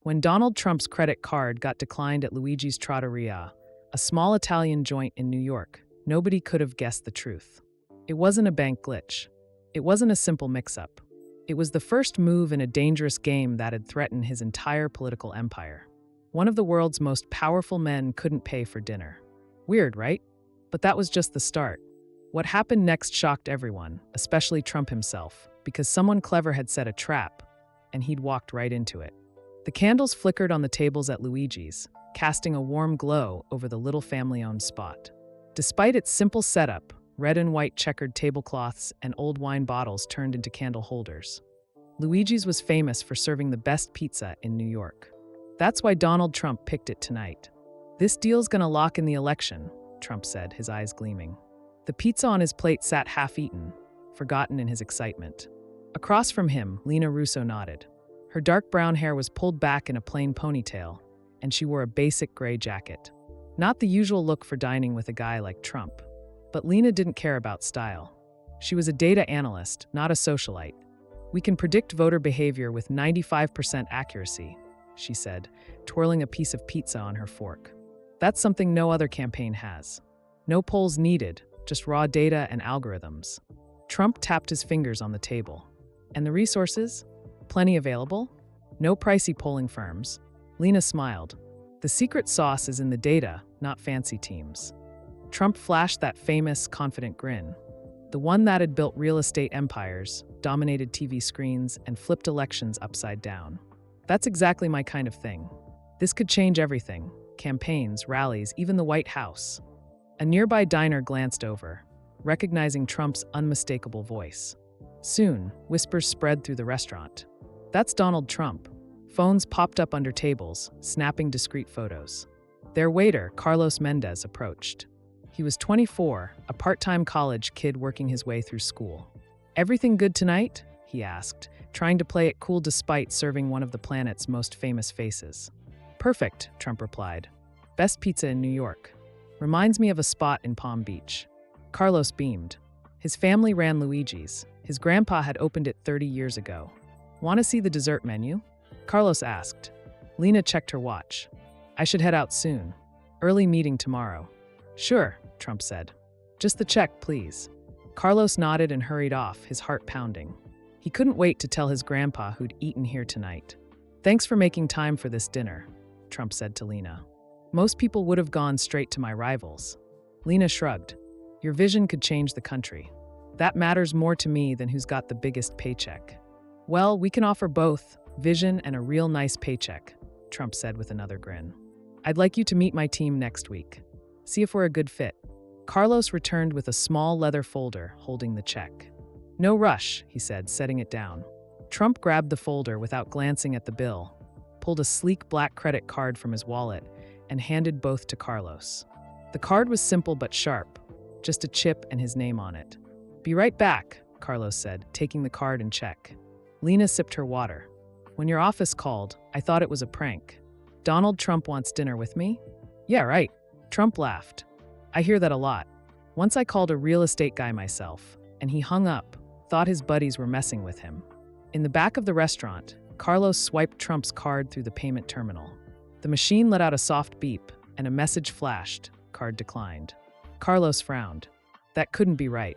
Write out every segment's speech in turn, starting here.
When Donald Trump's credit card got declined at Luigi's Trattoria, a small Italian joint in New York, nobody could have guessed the truth. It wasn't a bank glitch. It wasn't a simple mix-up. It was the first move in a dangerous game that had threatened his entire political empire. One of the world's most powerful men couldn't pay for dinner. Weird, right? But that was just the start. What happened next shocked everyone, especially Trump himself, because someone clever had set a trap, and he'd walked right into it. The candles flickered on the tables at Luigi's, casting a warm glow over the little family-owned spot. Despite its simple setup, red and white checkered tablecloths and old wine bottles turned into candle holders. Luigi's was famous for serving the best pizza in New York. That's why Donald Trump picked it tonight. "This deal's gonna lock in the election," Trump said, his eyes gleaming. The pizza on his plate sat half-eaten, forgotten in his excitement. Across from him, Lena Russo nodded. Her dark brown hair was pulled back in a plain ponytail, and she wore a basic gray jacket. Not the usual look for dining with a guy like Trump. But Lena didn't care about style. She was a data analyst, not a socialite. "We can predict voter behavior with 95% accuracy," she said, twirling a piece of pizza on her fork. "That's something no other campaign has. No polls needed, just raw data and algorithms." Trump tapped his fingers on the table. "And the resources? Plenty available? No pricey polling firms." Lena smiled. "The secret sauce is in the data, not fancy teams." Trump flashed that famous, confident grin. The one that had built real estate empires, dominated TV screens, and flipped elections upside down. "That's exactly my kind of thing. This could change everything. Campaigns, rallies, even the White House." A nearby diner glanced over, recognizing Trump's unmistakable voice. Soon, whispers spread through the restaurant. "That's Donald Trump." Phones popped up under tables, snapping discreet photos. Their waiter, Carlos Mendez, approached. He was 24, a part-time college kid working his way through school. "Everything good tonight?" he asked, trying to play it cool despite serving one of the planet's most famous faces. "Perfect," Trump replied. "Best pizza in New York. Reminds me of a spot in Palm Beach." Carlos beamed. His family ran Luigi's. His grandpa had opened it 30 years ago. "Want to see the dessert menu?" Carlos asked. Lena checked her watch. "I should head out soon. Early meeting tomorrow." "Sure," Trump said. "Just the check, please." Carlos nodded and hurried off, his heart pounding. He couldn't wait to tell his grandpa who'd eaten here tonight. "Thanks for making time for this dinner," Trump said to Lena. "Most people would have gone straight to my rivals." Lena shrugged. "Your vision could change the country. That matters more to me than who's got the biggest paycheck." "Well, we can offer both, vision and a real nice paycheck," Trump said with another grin. "I'd like you to meet my team next week. See if we're a good fit." Carlos returned with a small leather folder holding the check. "No rush," he said, setting it down. Trump grabbed the folder without glancing at the bill, pulled a sleek black credit card from his wallet, and handed both to Carlos. The card was simple but sharp, just a chip and his name on it. "Be right back," Carlos said, taking the card and check. Lena sipped her water. "When your office called, I thought it was a prank. Donald Trump wants dinner with me?" "Yeah, right." Trump laughed. "I hear that a lot. Once I called a real estate guy myself, and he hung up, thought his buddies were messing with him." In the back of the restaurant, Carlos swiped Trump's card through the payment terminal. The machine let out a soft beep, and a message flashed. Card declined. Carlos frowned. That couldn't be right.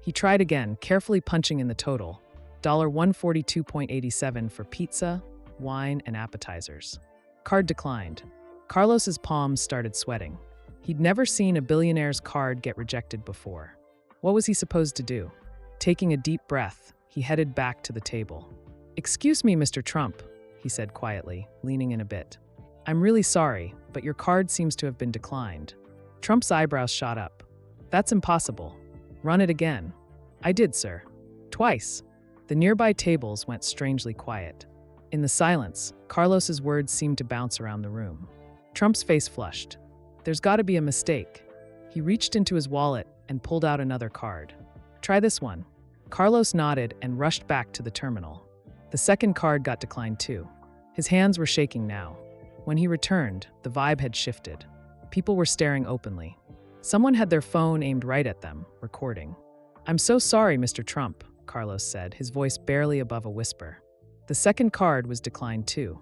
He tried again, carefully punching in the total. $142.87 for pizza, wine, and appetizers. Card declined. Carlos's palms started sweating. He'd never seen a billionaire's card get rejected before. What was he supposed to do? Taking a deep breath, he headed back to the table. "Excuse me, Mr. Trump," he said quietly, leaning in a bit. "I'm really sorry, but your card seems to have been declined." Trump's eyebrows shot up. "That's impossible. Run it again." "I did, sir. Twice." The nearby tables went strangely quiet. In the silence, Carlos's words seemed to bounce around the room. Trump's face flushed. "There's got to be a mistake." He reached into his wallet and pulled out another card. "Try this one." Carlos nodded and rushed back to the terminal. The second card got declined too. His hands were shaking now. When he returned, the vibe had shifted. People were staring openly. Someone had their phone aimed right at them, recording. "I'm so sorry, Mr. Trump," Carlos said, his voice barely above a whisper. The second card was declined too.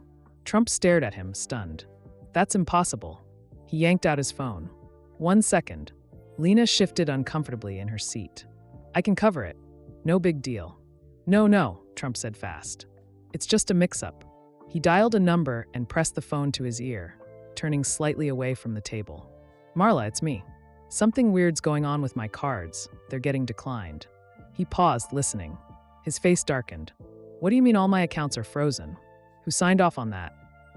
Trump stared at him, stunned. That's impossible. He yanked out his phone. 1 second. Lena shifted uncomfortably in her seat. I can cover it. No big deal. No, Trump said fast. It's just a mix-up. He dialed a number and pressed the phone to his ear, turning slightly away from the table. Marla, it's me. Something weird's going on with my cards. They're getting declined. He paused, listening. His face darkened. What do you mean all my accounts are frozen? Who signed off on that?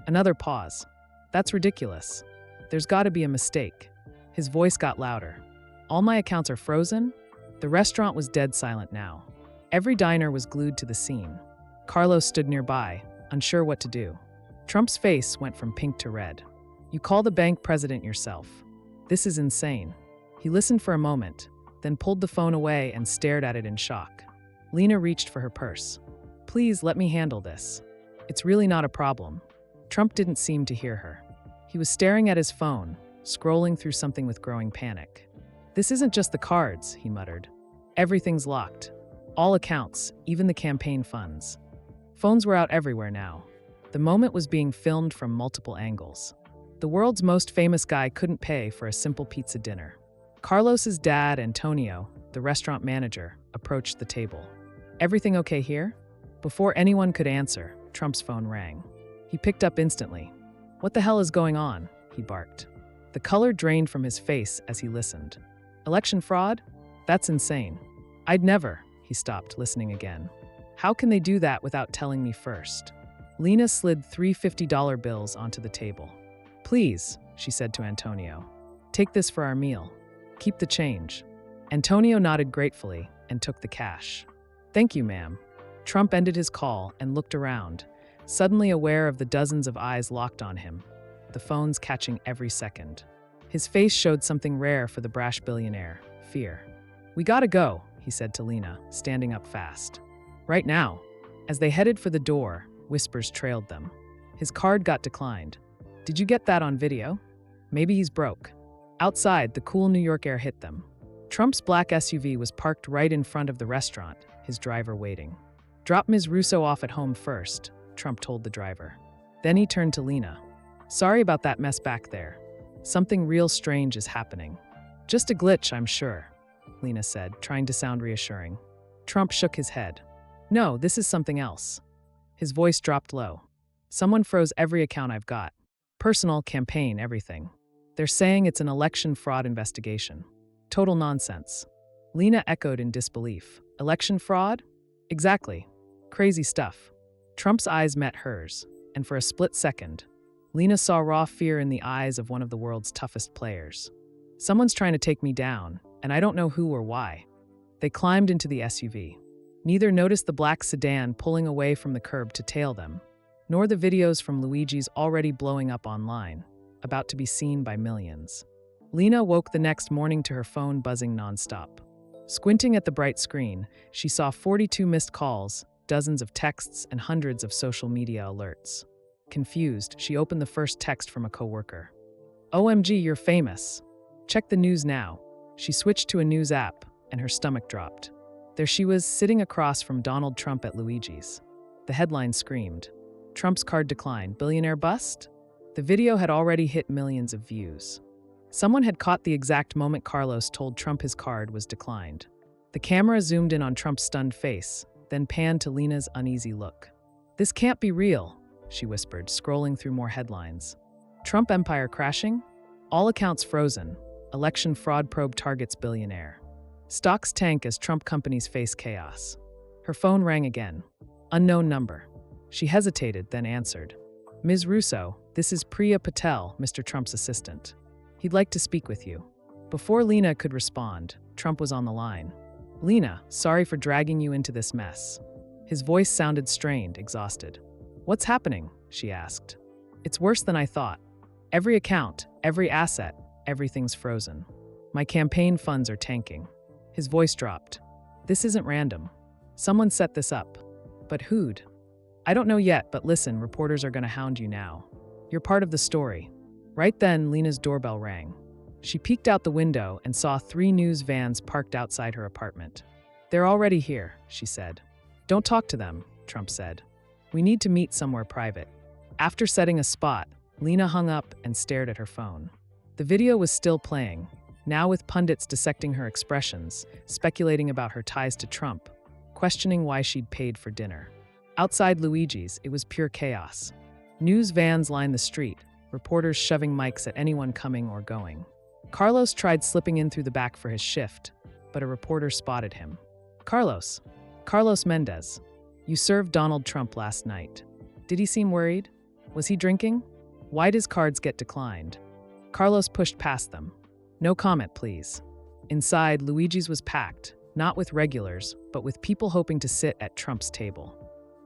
Another pause. That's ridiculous. There's got to be a mistake. His voice got louder. All my accounts are frozen? The restaurant was dead silent now. Every diner was glued to the scene. Carlos stood nearby, unsure what to do. Trump's face went from pink to red. You call the bank president yourself. This is insane. He listened for a moment, then pulled the phone away and stared at it in shock. Lena reached for her purse. Please let me handle this. It's really not a problem. Trump didn't seem to hear her. He was staring at his phone, scrolling through something with growing panic. This isn't just the cards, he muttered. Everything's locked. All accounts, even the campaign funds. Phones were out everywhere now. The moment was being filmed from multiple angles. The world's most famous guy couldn't pay for a simple pizza dinner. Carlos's dad, Antonio, the restaurant manager, approached the table. Everything okay here? Before anyone could answer, Trump's phone rang. He picked up instantly. What the hell is going on? He barked. The color drained from his face as he listened. Election fraud? That's insane. I'd never. He stopped, listening again. How can they do that without telling me first? Lena slid 3 $50 bills onto the table. Please, she said to Antonio. Take this for our meal. Keep the change. Antonio nodded gratefully and took the cash. Thank you, ma'am. Trump ended his call and looked around, suddenly aware of the dozens of eyes locked on him, the phones catching every second. His face showed something rare for the brash billionaire, fear. We gotta go, he said to Lena, standing up fast. Right now. As they headed for the door, whispers trailed them. His card got declined. Did you get that on video? Maybe he's broke. Outside, the cool New York air hit them. Trump's black SUV was parked right in front of the restaurant, his driver waiting. Drop Ms. Russo off at home first, Trump told the driver. Then he turned to Lena. Sorry about that mess back there. Something real strange is happening. Just a glitch, I'm sure, Lena said, trying to sound reassuring. Trump shook his head. No, this is something else. His voice dropped low. Someone froze every account I've got. Personal, campaign, everything. They're saying it's an election fraud investigation. Total nonsense. Lena echoed in disbelief. Election fraud? Exactly. Crazy stuff. Trump's eyes met hers, and for a split second, Lena saw raw fear in the eyes of one of the world's toughest players. Someone's trying to take me down, and I don't know who or why. They climbed into the SUV. Neither noticed the black sedan pulling away from the curb to tail them, nor the videos from Luigi's already blowing up online, about to be seen by millions. Lena woke the next morning to her phone buzzing nonstop. Squinting at the bright screen, she saw 42 missed calls, dozens of texts, and hundreds of social media alerts. Confused, she opened the first text from a coworker. OMG, you're famous. Check the news now. She switched to a news app, and her stomach dropped. There she was, sitting across from Donald Trump at Luigi's. The headline screamed, Trump's card declined, billionaire bust? The video had already hit millions of views. Someone had caught the exact moment Carlos told Trump his card was declined. The camera zoomed in on Trump's stunned face, then panned to Lena's uneasy look. This can't be real, she whispered, scrolling through more headlines. Trump empire crashing? All accounts frozen. Election fraud probe targets billionaire. Stocks tank as Trump companies face chaos. Her phone rang again. Unknown number. She hesitated, then answered. Ms. Russo, this is Priya Patel, Mr. Trump's assistant. He'd like to speak with you. Before Lena could respond, Trump was on the line. Lena, sorry for dragging you into this mess. His voice sounded strained, exhausted. What's happening? She asked. It's worse than I thought. Every account, every asset, everything's frozen. My campaign funds are tanking. His voice dropped. This isn't random. Someone set this up. But who'd? I don't know yet, but listen, reporters are going to hound you now. You're part of the story. Right then, Lena's doorbell rang. She peeked out the window and saw 3 news vans parked outside her apartment. They're already here, she said. Don't talk to them, Trump said. We need to meet somewhere private. After setting a spot, Lena hung up and stared at her phone. The video was still playing, now with pundits dissecting her expressions, speculating about her ties to Trump, questioning why she'd paid for dinner. Outside Luigi's, it was pure chaos. News vans lined the street, reporters shoving mics at anyone coming or going. Carlos tried slipping in through the back for his shift, but a reporter spotted him. Carlos Mendez, you served Donald Trump last night. Did he seem worried? Was he drinking? Why'd his cards get declined? Carlos pushed past them. No comment, please. Inside, Luigi's was packed, not with regulars, but with people hoping to sit at Trump's table.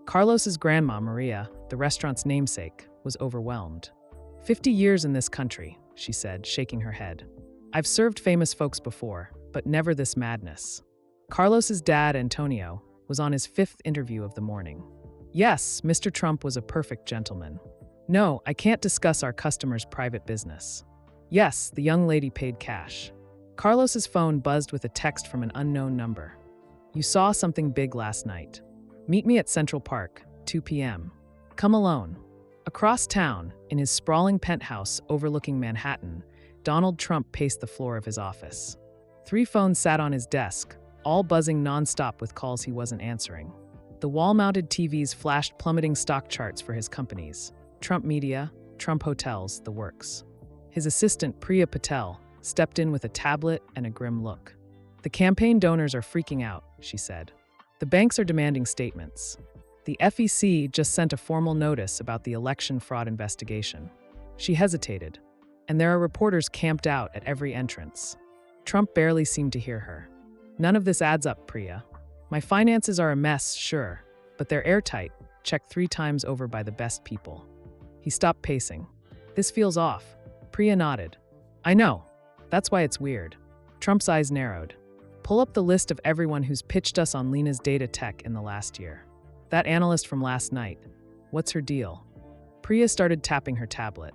Carlos's grandma, Maria, the restaurant's namesake, was overwhelmed. 50 years in this country, she said, shaking her head. I've served famous folks before, but never this madness. Carlos's dad, Antonio, was on his 5th interview of the morning. Yes, Mr. Trump was a perfect gentleman. No, I can't discuss our customer's private business. Yes, the young lady paid cash. Carlos's phone buzzed with a text from an unknown number. You saw something big last night. Meet me at Central Park, 2 p.m. Come alone. Across town, in his sprawling penthouse overlooking Manhattan, Donald Trump paced the floor of his office. 3 phones sat on his desk, all buzzing nonstop with calls he wasn't answering. The wall-mounted TVs flashed plummeting stock charts for his companies. Trump Media, Trump Hotels, the works. His assistant, Priya Patel, stepped in with a tablet and a grim look. The campaign donors are freaking out, she said. The banks are demanding statements. The FEC just sent a formal notice about the election fraud investigation. She hesitated, and there are reporters camped out at every entrance. Trump barely seemed to hear her. None of this adds up, Priya. My finances are a mess, sure, but they're airtight, checked 3 times over by the best people. He stopped pacing. This feels off. Priya nodded. I know. That's why it's weird. Trump's eyes narrowed. Pull up the list of everyone who's pitched us on Lena's data tech in the last year. That analyst from last night. What's her deal? Priya started tapping her tablet.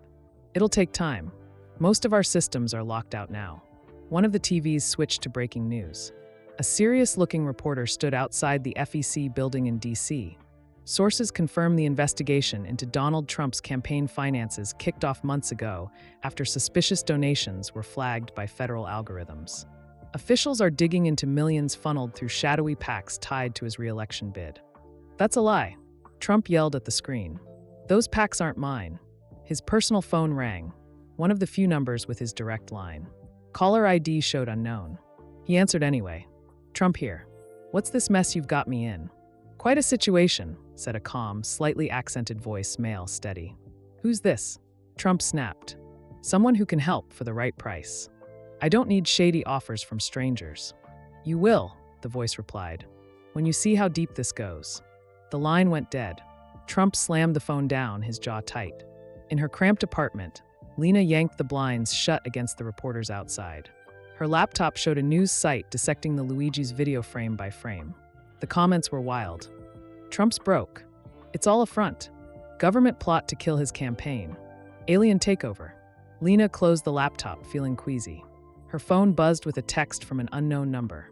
It'll take time. Most of our systems are locked out now. One of the TVs switched to breaking news. A serious-looking reporter stood outside the FEC building in D.C. Sources confirm the investigation into Donald Trump's campaign finances kicked off months ago after suspicious donations were flagged by federal algorithms. Officials are digging into millions funneled through shadowy PACs tied to his re-election bid. That's a lie, Trump yelled at the screen. Those PACs aren't mine. His personal phone rang, one of the few numbers with his direct line. Caller ID showed unknown. He answered anyway. Trump here. What's this mess you've got me in? Quite a situation, said a calm, slightly accented voice, male, steady. Who's this? Trump snapped. Someone who can help for the right price. I don't need shady offers from strangers. You will, the voice replied, when you see how deep this goes. The line went dead. Trump slammed the phone down, his jaw tight. In her cramped apartment, Lena yanked the blinds shut against the reporters outside. Her laptop showed a news site dissecting the Luigi's video frame by frame. The comments were wild. Trump's broke. It's all a front. Government plot to kill his campaign. Alien takeover. Lena closed the laptop, feeling queasy. Her phone buzzed with a text from an unknown number.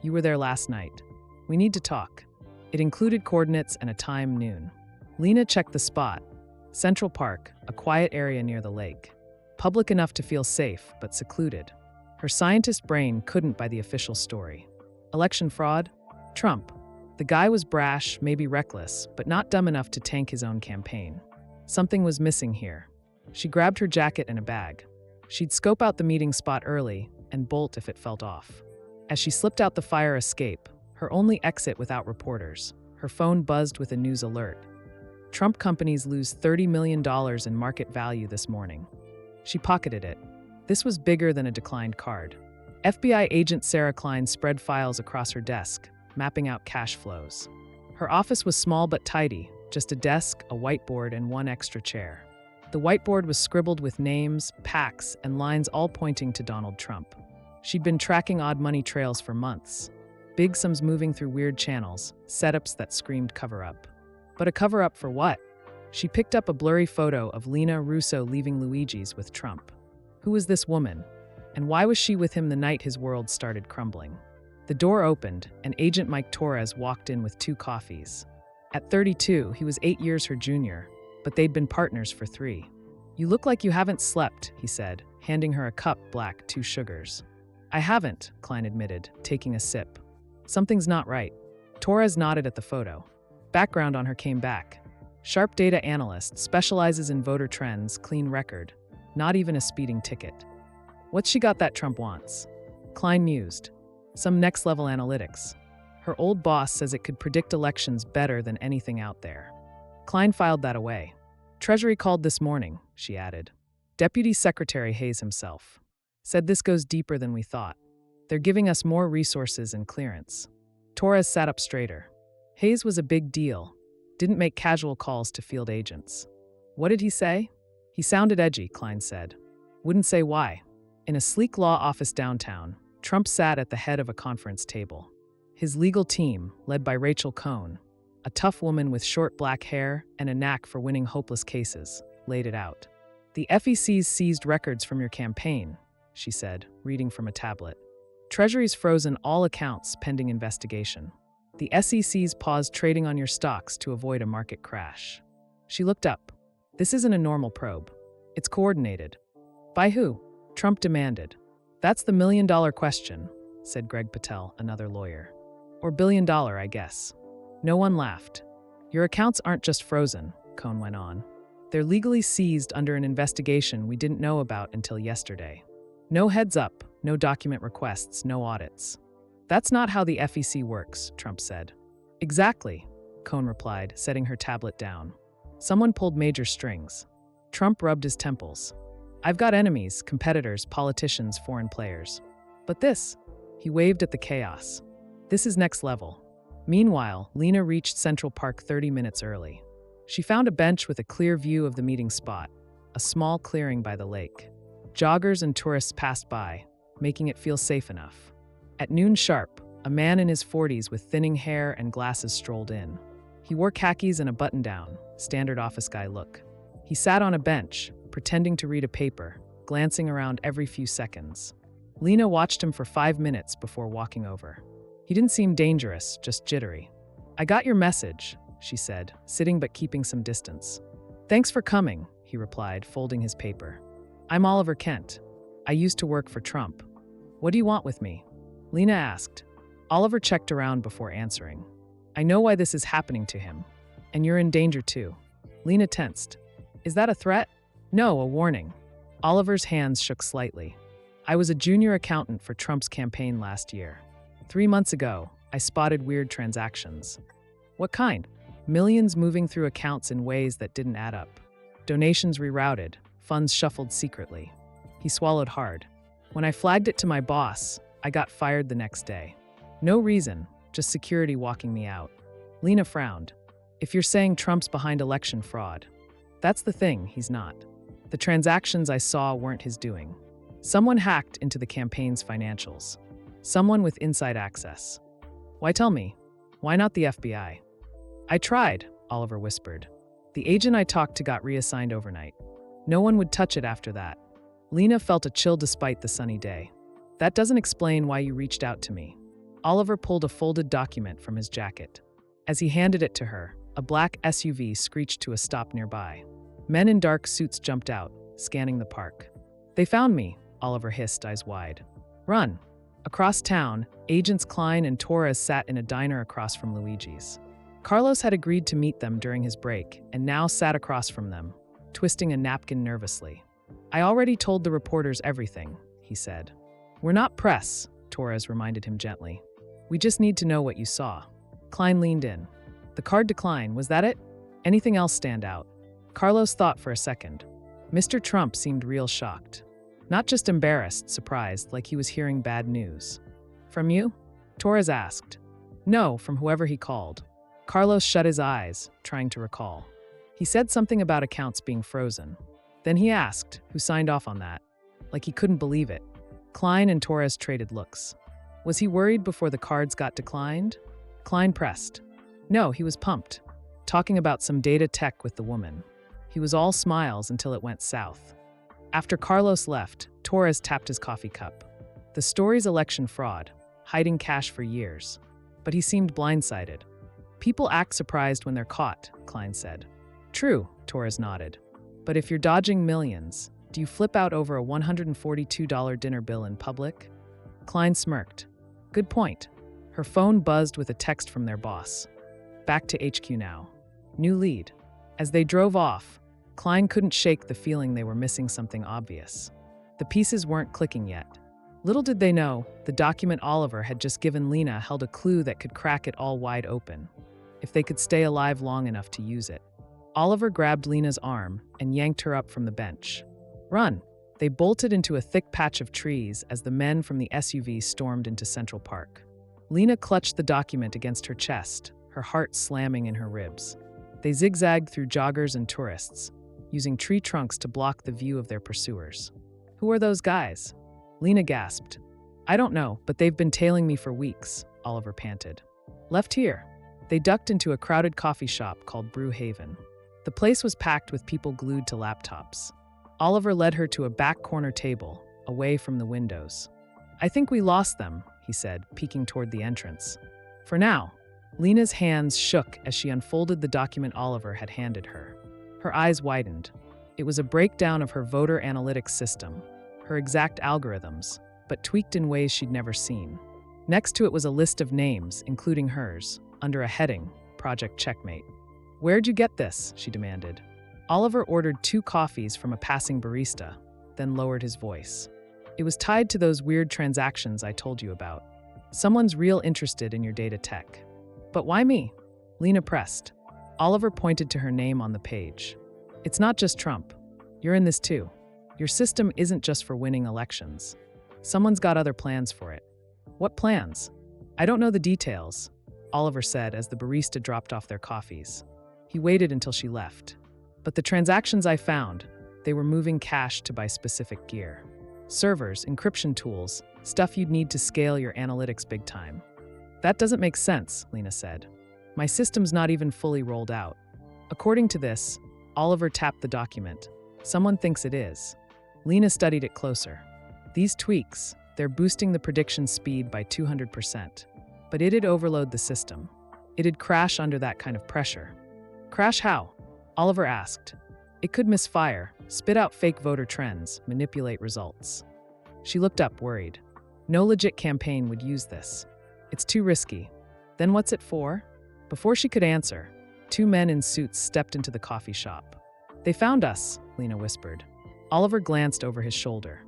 You were there last night. We need to talk. It included coordinates and a time, noon. Lena checked the spot. Central Park, a quiet area near the lake. Public enough to feel safe, but secluded. Her scientist brain couldn't buy the official story. Election fraud? Trump. The guy was brash, maybe reckless, but not dumb enough to tank his own campaign. Something was missing here. She grabbed her jacket and a bag. She'd scope out the meeting spot early and bolt if it felt off. As she slipped out the fire escape, her only exit without reporters, her phone buzzed with a news alert. Trump companies lose $30 million in market value this morning. She pocketed it. This was bigger than a declined card. FBI agent Sarah Klein spread files across her desk, mapping out cash flows. Her office was small but tidy, just a desk, a whiteboard, and one extra chair. The whiteboard was scribbled with names, PACs, and lines all pointing to Donald Trump. She'd been tracking odd money trails for months. Big sums moving through weird channels, setups that screamed cover-up. But a cover-up for what? She picked up a blurry photo of Lena Russo leaving Luigi's with Trump. Who was this woman? And why was she with him the night his world started crumbling? The door opened, and Agent Mike Torres walked in with 2 coffees. At 32, he was 8 years her junior, but they'd been partners for 3. "You look like you haven't slept," he said, handing her a cup black 2 sugars. "I haven't," Klein admitted, taking a sip. "Something's not right." Torres nodded at the photo. Background on her came back. Sharp data analyst, specializes in voter trends, clean record. Not even a speeding ticket. "What's she got that Trump wants?" Klein mused. "Some next-level analytics. Her old boss says it could predict elections better than anything out there." Klein filed that away. "Treasury called this morning," she added. "Deputy Secretary Hayes himself. Said this goes deeper than we thought. They're giving us more resources and clearance." Torres sat up straighter. Hayes was a big deal. Didn't make casual calls to field agents. "What did he say?" "He sounded edgy," Klein said. "Wouldn't say why." In a sleek law office downtown, Trump sat at the head of a conference table. His legal team, led by Rachel Cohn, a tough woman with short black hair and a knack for winning hopeless cases, laid it out. "The FEC's seized records from your campaign," she said, reading from a tablet. "Treasury's frozen all accounts pending investigation. The SEC's paused trading on your stocks to avoid a market crash." She looked up. "This isn't a normal probe. It's coordinated." "By who?" Trump demanded. "That's the million-dollar question," said Greg Patel, another lawyer. "Or billion-dollar, I guess." No one laughed. "Your accounts aren't just frozen," Cohn went on. "They're legally seized under an investigation we didn't know about until yesterday. No heads up, no document requests, no audits." "That's not how the FEC works," Trump said. "Exactly," Cohn replied, setting her tablet down. "Someone pulled major strings." Trump rubbed his temples. "I've got enemies, competitors, politicians, foreign players. But this," he waved at the chaos. "This is next level." Meanwhile, Lena reached Central Park 30 minutes early. She found a bench with a clear view of the meeting spot, a small clearing by the lake. Joggers and tourists passed by, making it feel safe enough. At noon sharp, a man in his 40s with thinning hair and glasses strolled in. He wore khakis and a button-down, standard office guy look. He sat on a bench, pretending to read a paper, glancing around every few seconds. Lena watched him for 5 minutes before walking over. He didn't seem dangerous, just jittery. "I got your message," she said, sitting but keeping some distance. "Thanks for coming," he replied, folding his paper. "I'm Oliver Kent. I used to work for Trump. What do you want with me?" Lena asked. Oliver checked around before answering. "I know why this is happening to him. And you're in danger too." Lena tensed. "Is that a threat?" "No, a warning." Oliver's hands shook slightly. "I was a junior accountant for Trump's campaign last year. 3 months ago, I spotted weird transactions." "What kind?" "Millions moving through accounts in ways that didn't add up. Donations rerouted, funds shuffled secretly." He swallowed hard. "When I flagged it to my boss, I got fired the next day. No reason, just security walking me out." Lena frowned. "If you're saying Trump's behind election fraud, that's the thing, he's not. The transactions I saw weren't his doing. Someone hacked into the campaign's financials. Someone with inside access." "Why tell me? Why not the FBI?" "I tried," Oliver whispered. "The agent I talked to got reassigned overnight. No one would touch it after that." Lena felt a chill despite the sunny day. "That doesn't explain why you reached out to me." Oliver pulled a folded document from his jacket. As he handed it to her, a black SUV screeched to a stop nearby. Men in dark suits jumped out, scanning the park. "They found me," Oliver hissed, eyes wide. "Run." Across town, agents Klein and Torres sat in a diner across from Luigi's. Carlos had agreed to meet them during his break and now sat across from them, twisting a napkin nervously. "I already told the reporters everything," he said. "We're not press," Torres reminded him gently. "We just need to know what you saw." Klein leaned in. "The card decline, was that it? Anything else stand out?" Carlos thought for a second. Mr. Trump seemed real shocked. Not just embarrassed, surprised, like he was hearing bad news. "From you?" Torres asked. "No, from whoever he called." Carlos shut his eyes, trying to recall. He said something about accounts being frozen. Then he asked, who signed off on that? Like he couldn't believe it. Klein and Torres traded looks. Was he worried before the cards got declined? Klein pressed. No, he was pumped. Talking about some data tech with the woman. He was all smiles until it went south. After Carlos left, Torres tapped his coffee cup. The story's election fraud, hiding cash for years. But he seemed blindsided. "People act surprised when they're caught," Klein said. "True," Torres nodded. But if you're dodging millions, do you flip out over a $142 dinner bill in public? Klein smirked. Good point. Her phone buzzed with a text from their boss. Back to HQ now. New lead. As they drove off, Klein couldn't shake the feeling they were missing something obvious. The pieces weren't clicking yet. Little did they know, the document Oliver had just given Lena held a clue that could crack it all wide open, if they could stay alive long enough to use it. Oliver grabbed Lena's arm and yanked her up from the bench. Run! They bolted into a thick patch of trees as the men from the SUV stormed into Central Park. Lena clutched the document against her chest, her heart slamming in her ribs. They zigzagged through joggers and tourists, using tree trunks to block the view of their pursuers. Who are those guys? Lena gasped. I don't know, but they've been tailing me for weeks, Oliver panted. Left here. They ducked into a crowded coffee shop called Brew Haven. The place was packed with people glued to laptops. Oliver led her to a back corner table, away from the windows. I think we lost them, he said, peeking toward the entrance. For now. Lena's hands shook as she unfolded the document Oliver had handed her. Her eyes widened. It was a breakdown of her voter analytics system, her exact algorithms, but tweaked in ways she'd never seen. Next to it was a list of names, including hers, under a heading, Project Checkmate. Where'd you get this? She demanded. Oliver ordered 2 coffees from a passing barista, then lowered his voice. It was tied to those weird transactions I told you about. Someone's real interested in your data tech. But why me? Lena pressed. Oliver pointed to her name on the page. It's not just Trump. You're in this too. Your system isn't just for winning elections. Someone's got other plans for it. What plans? I don't know the details, Oliver said as the barista dropped off their coffees. He waited until she left. But the transactions I found, they were moving cash to buy specific gear. Servers, encryption tools, stuff you'd need to scale your analytics big time. That doesn't make sense, Lena said. My system's not even fully rolled out. According to this, Oliver tapped the document. Someone thinks it is. Lena studied it closer. These tweaks, they're boosting the prediction speed by 200%. But it'd overload the system. It'd crash under that kind of pressure. Crash how? Oliver asked. It could misfire, spit out fake voter trends, manipulate results. She looked up, worried. No legit campaign would use this. It's too risky. Then what's it for? Before she could answer, 2 men in suits stepped into the coffee shop. They found us, Lena whispered. Oliver glanced over his shoulder.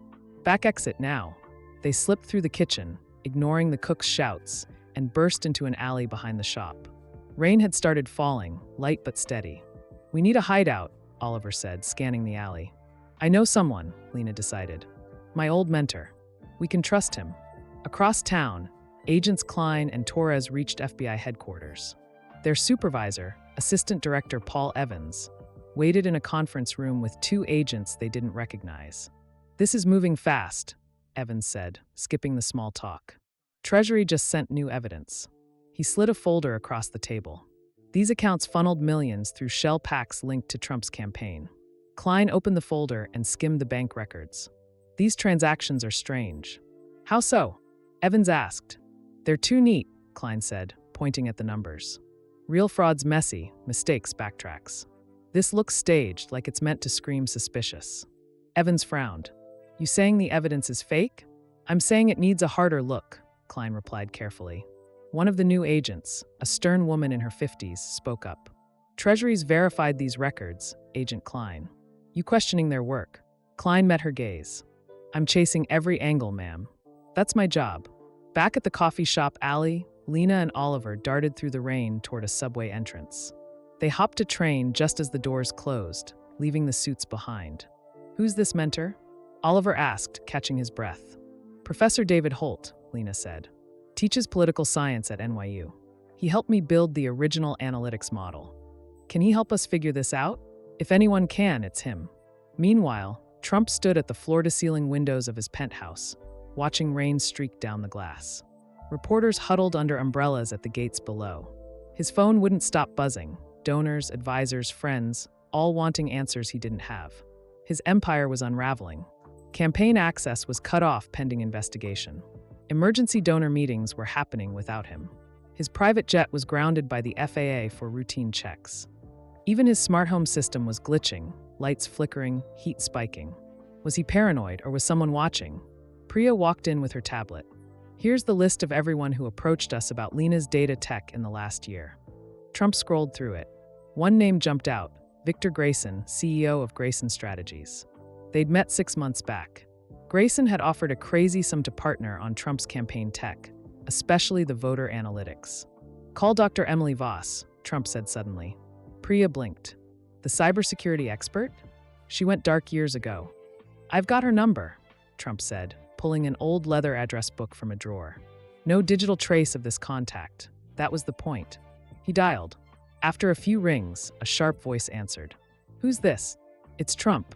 Back exit now. They slipped through the kitchen, ignoring the cook's shouts, and burst into an alley behind the shop. Rain had started falling, light but steady. We need a hideout, Oliver said, scanning the alley. I know someone, Lena decided. My old mentor. We can trust him. Across town, Agents Klein and Torres reached FBI headquarters. Their supervisor, Assistant Director Paul Evans, waited in a conference room with 2 agents they didn't recognize. This is moving fast, Evans said, skipping the small talk. Treasury just sent new evidence. He slid a folder across the table. These accounts funneled millions through shell packs linked to Trump's campaign. Klein opened the folder and skimmed the bank records. These transactions are strange. How so? Evans asked. They're too neat, Klein said, pointing at the numbers. Real fraud's messy, mistakes backtracks. This looks staged, like it's meant to scream suspicious. Evans frowned. You saying the evidence is fake? I'm saying it needs a harder look, Klein replied carefully. One of the new agents, a stern woman in her 50s, spoke up. Treasury's verified these records, Agent Klein. You questioning their work? Klein met her gaze. I'm chasing every angle, ma'am. That's my job. Back at the coffee shop alley, Lena and Oliver darted through the rain toward a subway entrance. They hopped a train just as the doors closed, leaving the suits behind. Who's this mentor? Oliver asked, catching his breath. Professor David Holt, Lena said. Teaches political science at NYU. He helped me build the original analytics model. Can he help us figure this out? If anyone can, it's him. Meanwhile, Trump stood at the floor-to-ceiling windows of his penthouse, watching rain streak down the glass. Reporters huddled under umbrellas at the gates below. His phone wouldn't stop buzzing, donors, advisors, friends, all wanting answers he didn't have. His empire was unraveling. Campaign access was cut off pending investigation. Emergency donor meetings were happening without him. His private jet was grounded by the FAA for routine checks. Even his smart home system was glitching, lights flickering, heat spiking. Was he paranoid or was someone watching? Priya walked in with her tablet. Here's the list of everyone who approached us about Lena's data tech in the last year. Trump scrolled through it. One name jumped out, Victor Grayson, CEO of Grayson Strategies. They'd met 6 months back. Grayson had offered a crazy sum to partner on Trump's campaign tech, especially the voter analytics. Call Dr. Emily Voss, Trump said suddenly. Priya blinked. The cybersecurity expert? She went dark years ago. I've got her number, Trump said, pulling an old leather address book from a drawer. No digital trace of this contact. That was the point. He dialed. After a few rings, a sharp voice answered. Who's this? It's Trump.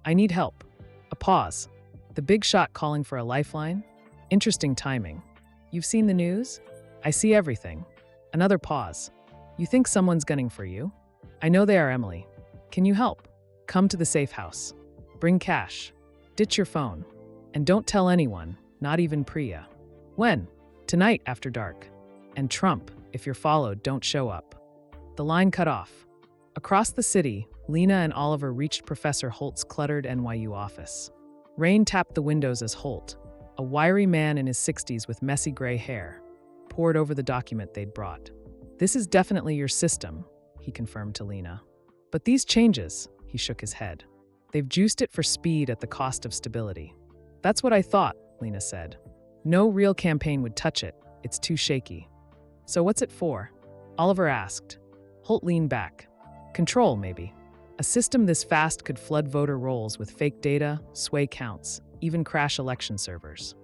I need help. A pause. The big shot calling for a lifeline? Interesting timing. You've seen the news? I see everything. Another pause. You think someone's gunning for you? I know they are, Emily. Can you help? Come to the safe house. Bring cash. Ditch your phone. And don't tell anyone, not even Priya. When? Tonight after dark. And Trump, if you're followed, don't show up. The line cut off. Across the city, Lena and Oliver reached Professor Holt's cluttered NYU office. Rain tapped the windows as Holt, a wiry man in his 60s with messy gray hair, pored over the document they'd brought. This is definitely your system, he confirmed to Lena. But these changes, he shook his head. They've juiced it for speed at the cost of stability. That's what I thought, Lena said. No real campaign would touch it. It's too shaky. So what's it for? Oliver asked. Holt leaned back. Control, maybe. A system this fast could flood voter rolls with fake data, sway counts, even crash election servers.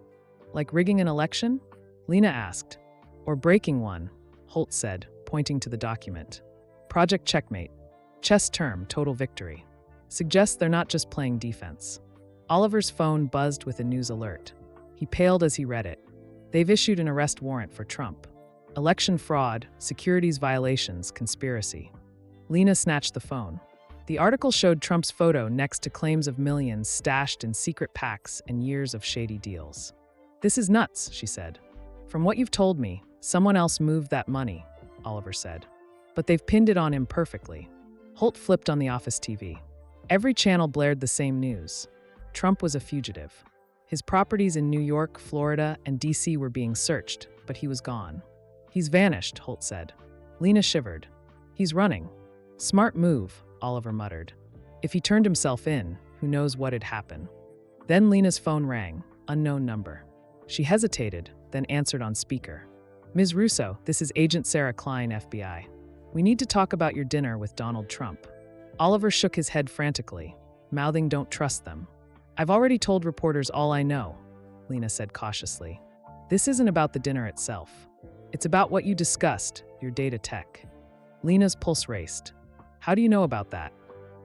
Like rigging an election? Lena asked. Or breaking one, Holt said, pointing to the document. Project Checkmate. Chess term, total victory. Suggests they're not just playing defense. Oliver's phone buzzed with a news alert. He paled as he read it. They've issued an arrest warrant for Trump. Election fraud, securities violations, conspiracy. Lena snatched the phone. The article showed Trump's photo next to claims of millions stashed in secret PACs and years of shady deals. This is nuts, she said. From what you've told me, someone else moved that money, Oliver said. But they've pinned it on him perfectly. Holt flipped on the office TV. Every channel blared the same news. Trump was a fugitive. His properties in New York, Florida, and D.C. were being searched, but he was gone. He's vanished, Holt said. Lena shivered. He's running. Smart move, Oliver muttered. If he turned himself in, who knows what'd happen. Then Lena's phone rang, unknown number. She hesitated, then answered on speaker. Ms. Russo, this is Agent Sarah Klein, FBI. We need to talk about your dinner with Donald Trump. Oliver shook his head frantically, mouthing, don't trust them. I've already told reporters all I know, Lena said cautiously. This isn't about the dinner itself. It's about what you discussed, your data tech. Lena's pulse raced. How do you know about that?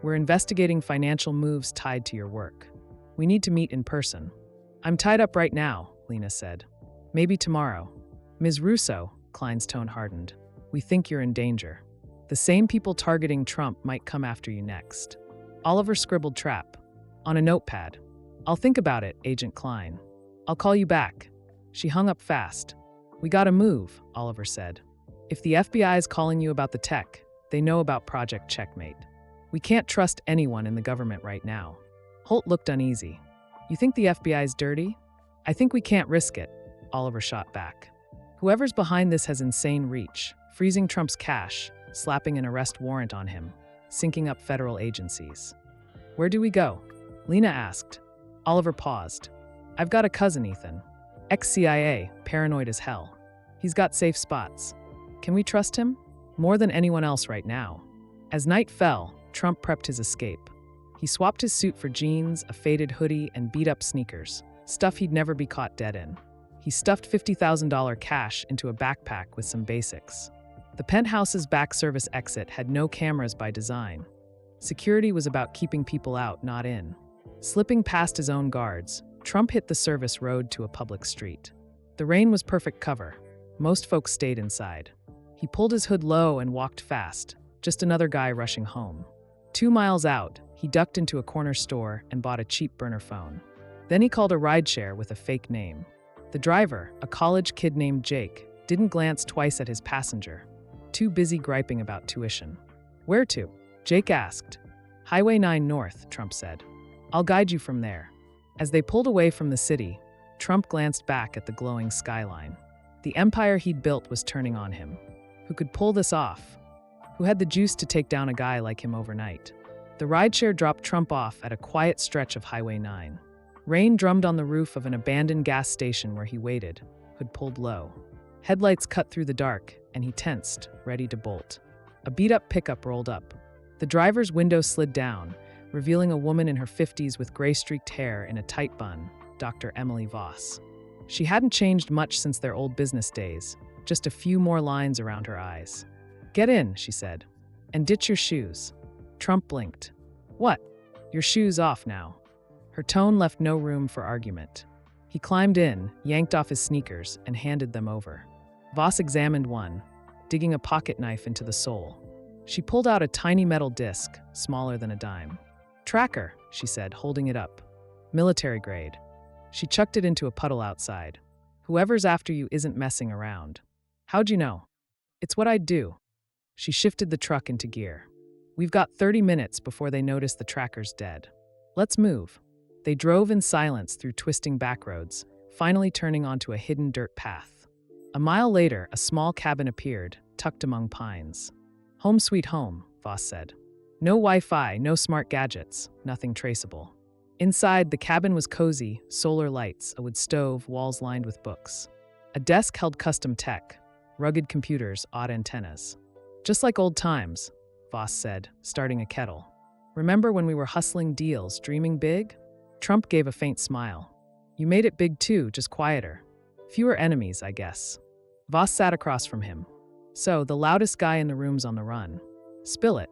We're investigating financial moves tied to your work. We need to meet in person. I'm tied up right now, Lena said. Maybe tomorrow. Ms. Russo, Klein's tone hardened. We think you're in danger. The same people targeting Trump might come after you next. Oliver scribbled trap on a notepad. I'll think about it, Agent Klein. I'll call you back. She hung up fast. We gotta move, Oliver said. If the FBI is calling you about the tech, they know about Project Checkmate. We can't trust anyone in the government right now. Holt looked uneasy. You think the FBI's dirty? I think we can't risk it, Oliver shot back. Whoever's behind this has insane reach, freezing Trump's cash, slapping an arrest warrant on him, syncing up federal agencies. Where do we go? Lena asked. Oliver paused. I've got a cousin, Ethan. Ex-CIA, paranoid as hell. He's got safe spots. Can we trust him? More than anyone else right now. As night fell, Trump prepped his escape. He swapped his suit for jeans, a faded hoodie, and beat-up sneakers, stuff he'd never be caught dead in. He stuffed $50,000 cash into a backpack with some basics. The penthouse's back service exit had no cameras by design. Security was about keeping people out, not in. Slipping past his own guards, Trump hit the service road to a public street. The rain was perfect cover. Most folks stayed inside. He pulled his hood low and walked fast, just another guy rushing home. 2 miles out, he ducked into a corner store and bought a cheap burner phone. Then he called a rideshare with a fake name. The driver, a college kid named Jake, didn't glance twice at his passenger, too busy griping about tuition. Where to? Jake asked. Highway 9 North, Trump said. I'll guide you from there. As they pulled away from the city, Trump glanced back at the glowing skyline. The empire he'd built was turning on him. Who could pull this off? Who had the juice to take down a guy like him overnight? The rideshare dropped Trump off at a quiet stretch of Highway 9. Rain drummed on the roof of an abandoned gas station where he waited, hood pulled low. Headlights cut through the dark, and he tensed, ready to bolt. A beat-up pickup rolled up. The driver's window slid down, revealing a woman in her 50s with gray-streaked hair in a tight bun, Dr. Emily Voss. She hadn't changed much since their old business days, just a few more lines around her eyes. "Get in," she said, "and ditch your shoes." Trump blinked. "What? Your shoes off now." Her tone left no room for argument. He climbed in, yanked off his sneakers, and handed them over. Voss examined one, digging a pocket knife into the sole. She pulled out a tiny metal disc, smaller than a dime. "Tracker," she said, holding it up. "Military grade." She chucked it into a puddle outside. "Whoever's after you isn't messing around." "How'd you know?" "It's what I'd do." She shifted the truck into gear. "We've got 30 minutes before they notice the tracker's dead. Let's move." They drove in silence through twisting back roads, finally turning onto a hidden dirt path. A mile later, a small cabin appeared, tucked among pines. "Home sweet home," Voss said. No Wi-Fi, no smart gadgets, nothing traceable. Inside, the cabin was cozy, solar lights, a wood stove, walls lined with books. A desk held custom tech, rugged computers, odd antennas. "Just like old times," Voss said, starting a kettle. "Remember when we were hustling deals, dreaming big?" Trump gave a faint smile. "You made it big too, just quieter. Fewer enemies, I guess." Voss sat across from him. "So, the loudest guy in the room's on the run. Spill it."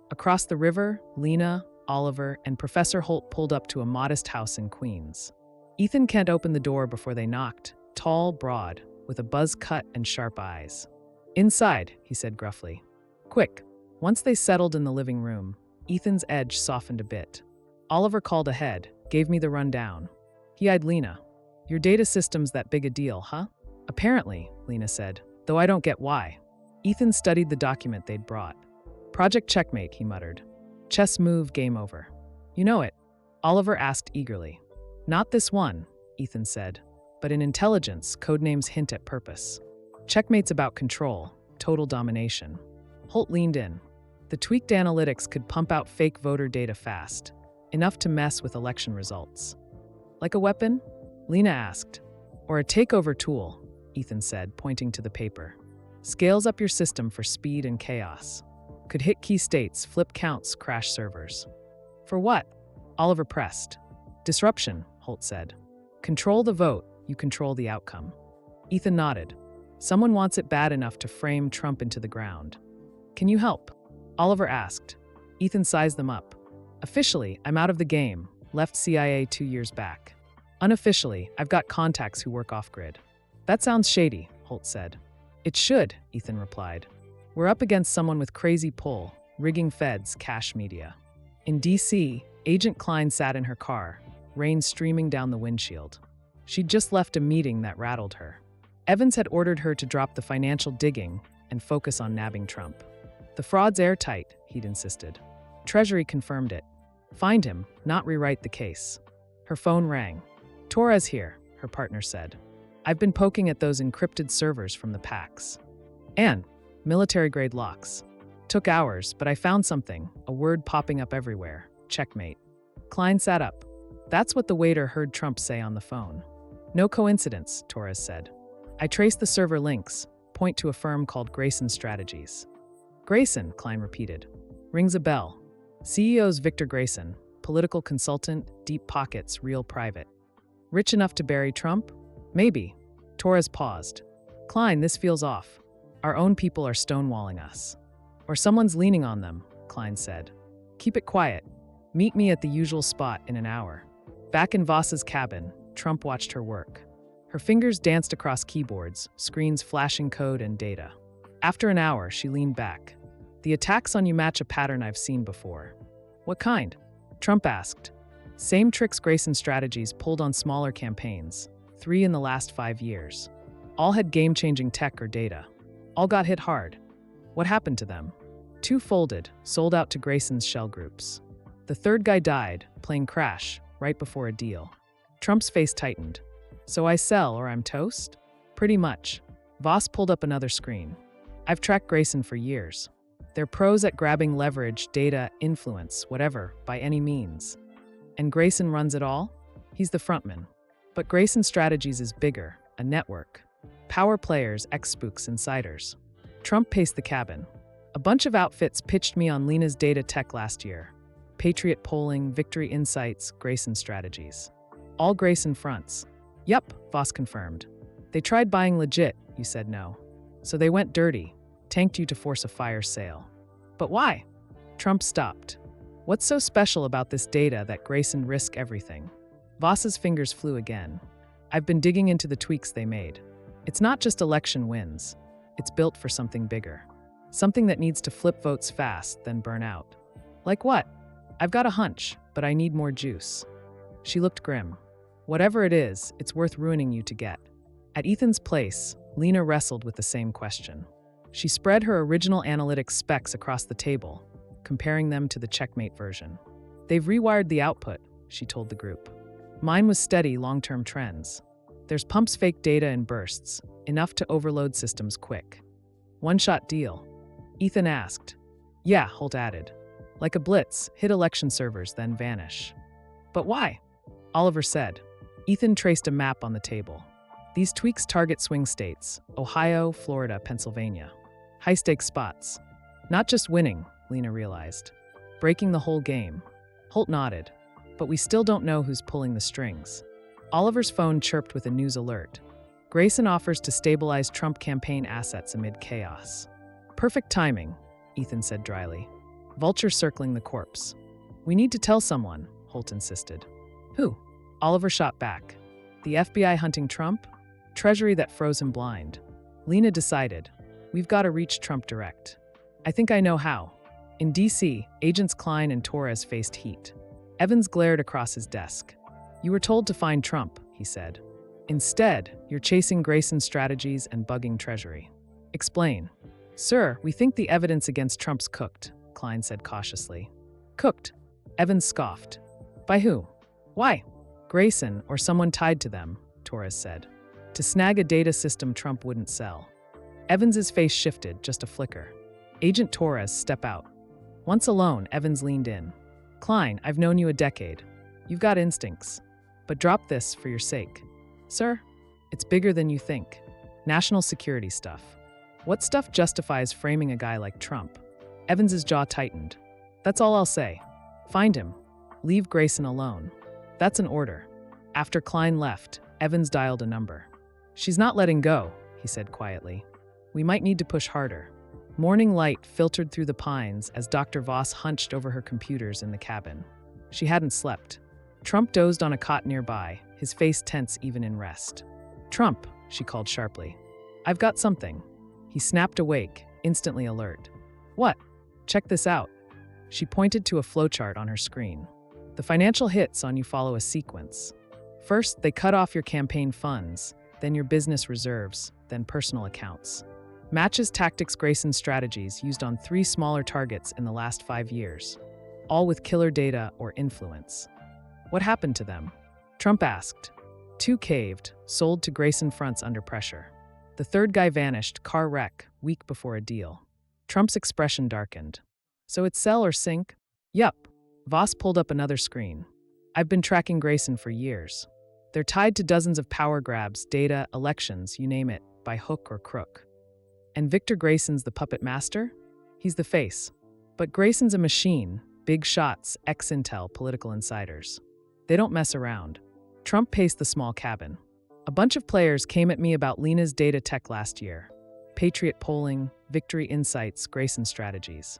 Across the river, Lena, Oliver, and Professor Holt pulled up to a modest house in Queens. Ethan Kent opened the door before they knocked, tall, broad, with a buzz cut and sharp eyes. "Inside," he said gruffly. "Quick." Once they settled in the living room, Ethan's edge softened a bit. Oliver called ahead, gave me the rundown. He eyed Lena. "Your data system's that big a deal, huh?" "Apparently," Lena said, "though I don't get why." Ethan studied the document they'd brought. "Project Checkmate," he muttered. "Chess move, game over." "You know it?" Oliver asked eagerly. "Not this one," Ethan said, "but in intelligence, codenames hint at purpose. Checkmate's about control, total domination." Holt leaned in. The tweaked analytics could pump out fake voter data fast, enough to mess with election results. "Like a weapon?" Lena asked. "Or a takeover tool," Ethan said, pointing to the paper. "Scales up your system for speed and chaos. Could hit key states, flip counts, crash servers." "For what?" Oliver pressed. "Disruption," Holt said. "Control the vote, you control the outcome." Ethan nodded. "Someone wants it bad enough to frame Trump into the ground. Can you help?" Oliver asked. Ethan sized them up. "Officially, I'm out of the game, left CIA 2 years back. Unofficially, I've got contacts who work off-grid." "That sounds shady," Holt said. "It should," Ethan replied. "We're up against someone with crazy pull, rigging feds, cash media." In D.C., Agent Klein sat in her car, rain streaming down the windshield. She'd just left a meeting that rattled her. Evans had ordered her to drop the financial digging and focus on nabbing Trump. "The fraud's airtight," he'd insisted. Treasury confirmed it. "Find him, not rewrite the case." Her phone rang. "Torres here," her partner said. "I've been poking at those encrypted servers from the PACs. And military-grade locks. Took hours, but I found something, a word popping up everywhere. Checkmate." Klein sat up. "That's what the waiter heard Trump say on the phone." "No coincidence," Torres said. "I traced the server links, point to a firm called Grayson Strategies." "Grayson," Klein repeated. "Rings a bell. CEO's Victor Grayson, political consultant, deep pockets, real private. Rich enough to bury Trump? Maybe." Torres paused. "Klein, this feels off. Our own people are stonewalling us." "Or someone's leaning on them," Klein said. "Keep it quiet. Meet me at the usual spot in an hour." Back in Voss's cabin, Trump watched her work. Her fingers danced across keyboards, screens flashing code and data. After an hour, she leaned back. "The attacks on you match a pattern I've seen before." "What kind?" Trump asked. "Same tricks Grayson Strategies pulled on smaller campaigns, 3 in the last 5 years. All had game-changing tech or data. All got hit hard. What happened to them?" 2 folded, sold out to Grayson's shell groups. The third guy died, playing Crash, right before a deal. Trump's face tightened. So I sell or I'm toast? Pretty much. Voss pulled up another screen. I've tracked Grayson for years. They're pros at grabbing leverage, data, influence, whatever, by any means. And Grayson runs it all? He's the frontman. But Grayson Strategies is bigger, a network. Power players, ex-spooks, insiders. Trump paced the cabin. A bunch of outfits pitched me on Lena's data tech last year. Patriot Polling, Victory Insights, Grayson Strategies. All Grayson fronts. Yup, Voss confirmed. They tried buying legit, you said no. So they went dirty, tanked you to force a fire sale. But why? Trump stopped. What's so special about this data that Grayson risked everything? Voss's fingers flew again. I've been digging into the tweaks they made. It's not just election wins. It's built for something bigger. Something that needs to flip votes fast, then burn out. Like what? I've got a hunch, but I need more juice. She looked grim. Whatever it is, it's worth ruining you to get. At Ethan's place, Lena wrestled with the same question. She spread her original analytics specs across the table, comparing them to the checkmate version. They've rewired the output, she told the group. Mine was steady long-term trends. There's pumps fake data in bursts, enough to overload systems quick. One-shot deal. Ethan asked. Yeah, Holt added. Like a blitz, hit election servers, then vanish. But why? Oliver said. Ethan traced a map on the table. These tweaks target swing states, Ohio, Florida, Pennsylvania. High-stakes spots. Not just winning, Lena realized. Breaking the whole game. Holt nodded. But we still don't know who's pulling the strings. Oliver's phone chirped with a news alert. Grayson offers to stabilize Trump campaign assets amid chaos. Perfect timing, Ethan said dryly. Vulture circling the corpse. We need to tell someone, Holt insisted. Who? Oliver shot back. The FBI hunting Trump? Treasury that froze him blind. Lena decided. We've got to reach Trump direct. I think I know how. In D.C., Agents Klein and Torres faced heat. Evans glared across his desk. You were told to find Trump, he said. Instead, you're chasing Grayson Strategies and bugging Treasury. Explain. Sir, we think the evidence against Trump's cooked, Klein said cautiously. Cooked? Evans scoffed. By who? Why? Grayson, or someone tied to them, Torres said. To snag a data system Trump wouldn't sell. Evans's face shifted, just a flicker. Agent Torres, step out. Once alone, Evans leaned in. Klein, I've known you a decade. You've got instincts. But drop this for your sake. Sir, it's bigger than you think. National security stuff. What stuff justifies framing a guy like Trump? Evans's jaw tightened. That's all I'll say. Find him. Leave Grayson alone. That's an order. After Klein left, Evans dialed a number. She's not letting go, he said quietly. We might need to push harder. Morning light filtered through the pines as Dr. Voss hunched over her computers in the cabin. She hadn't slept. Trump dozed on a cot nearby, his face tense even in rest. Trump, she called sharply. I've got something. He snapped awake, instantly alert. What? Check this out. She pointed to a flowchart on her screen. The financial hits on you follow a sequence. First, they cut off your campaign funds, then your business reserves, then personal accounts. Matches Tactics Grayson Strategies used on 3 smaller targets in the last 5 years, all with killer data or influence. What happened to them? Trump asked. 2 caved, sold to Grayson fronts under pressure. The third guy vanished, car wreck, week before a deal. Trump's expression darkened. So it's sell or sink? Yup. Voss pulled up another screen. I've been tracking Grayson for years. They're tied to dozens of power grabs, data, elections, you name it, by hook or crook. And Victor Grayson's the puppet master? He's the face. But Grayson's a machine, big shots, ex-intel, political insiders. They don't mess around. Trump paced the small cabin. A bunch of players came at me about Lena's data tech last year. Patriot Polling, Victory Insights, Grayson Strategies.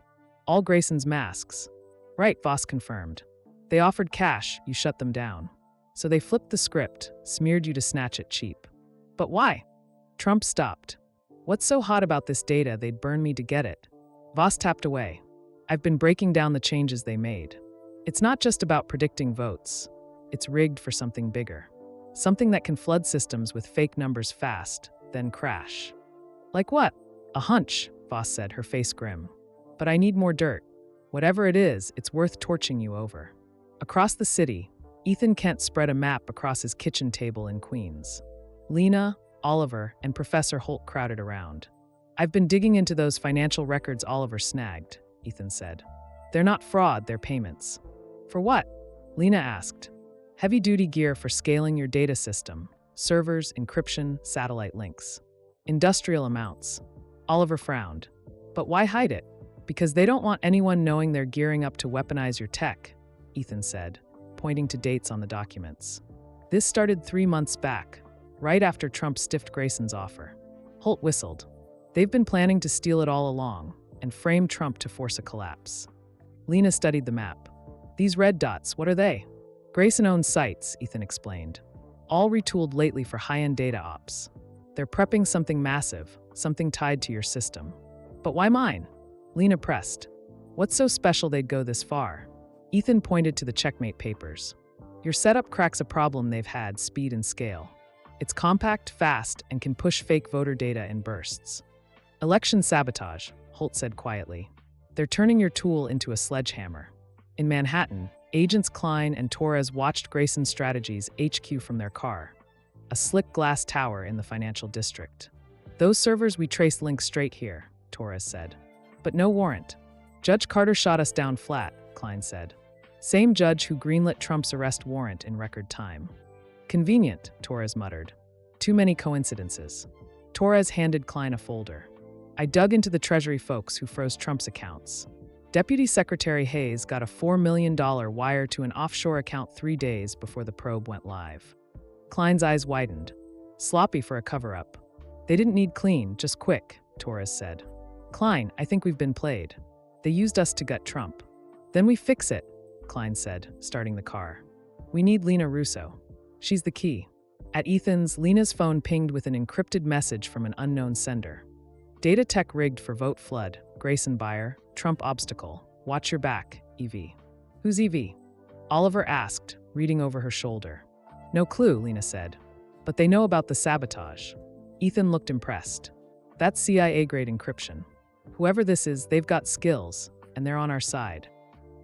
All Grayson's masks. Right, Voss confirmed. They offered cash, you shut them down. So they flipped the script, smeared you to snatch it cheap. But why? Trump stopped. What's so hot about this data they'd burn me to get it? Voss tapped away. I've been breaking down the changes they made. It's not just about predicting votes. It's rigged for something bigger. Something that can flood systems with fake numbers fast, then crash. Like what? A hunch, Voss said, her face grim. But I need more dirt. Whatever it is, it's worth torching you over. Across the city, Ethan Kent spread a map across his kitchen table in Queens. Lena, Oliver, and Professor Holt crowded around. I've been digging into those financial records Oliver snagged, Ethan said. They're not fraud, they're payments. For what? Lena asked. Heavy-duty gear for scaling your data system. Servers, encryption, satellite links. Industrial amounts. Oliver frowned. But why hide it? Because they don't want anyone knowing they're gearing up to weaponize your tech, Ethan said, pointing to dates on the documents. This started 3 months back, right after Trump stiffed Grayson's offer. Holt whistled. They've been planning to steal it all along and frame Trump to force a collapse. Lena studied the map. These red dots, what are they? Grayson owns sites, Ethan explained. All retooled lately for high-end data ops. They're prepping something massive, something tied to your system. But why mine? Lena pressed. What's so special they'd go this far? Ethan pointed to the checkmate papers. Your setup cracks a problem they've had, speed and scale. It's compact, fast, and can push fake voter data in bursts. Election sabotage, Holt said quietly. They're turning your tool into a sledgehammer. In Manhattan, agents Klein and Torres watched Grayson's Strategies HQ from their car, a slick glass tower in the financial district. Those servers we traced link straight here, Torres said. But no warrant. Judge Carter shot us down flat, Klein said. Same judge who greenlit Trump's arrest warrant in record time. Convenient, Torres muttered. Too many coincidences. Torres handed Klein a folder. I dug into the Treasury folks who froze Trump's accounts. Deputy Secretary Hayes got a $4 million wire to an offshore account 3 days before the probe went live. Klein's eyes widened. Sloppy for a cover-up. They didn't need clean, just quick, Torres said. Klein, I think we've been played. They used us to gut Trump. Then we fix it, Klein said, starting the car. We need Lena Russo. She's the key. At Ethan's, Lena's phone pinged with an encrypted message from an unknown sender. Data tech rigged for vote flood. Grayson buyer. Trump obstacle. Watch your back, EV. Who's EV? Oliver asked, reading over her shoulder. No clue, Lena said. But they know about the sabotage. Ethan looked impressed. That's CIA-grade encryption. Whoever this is, they've got skills, and they're on our side.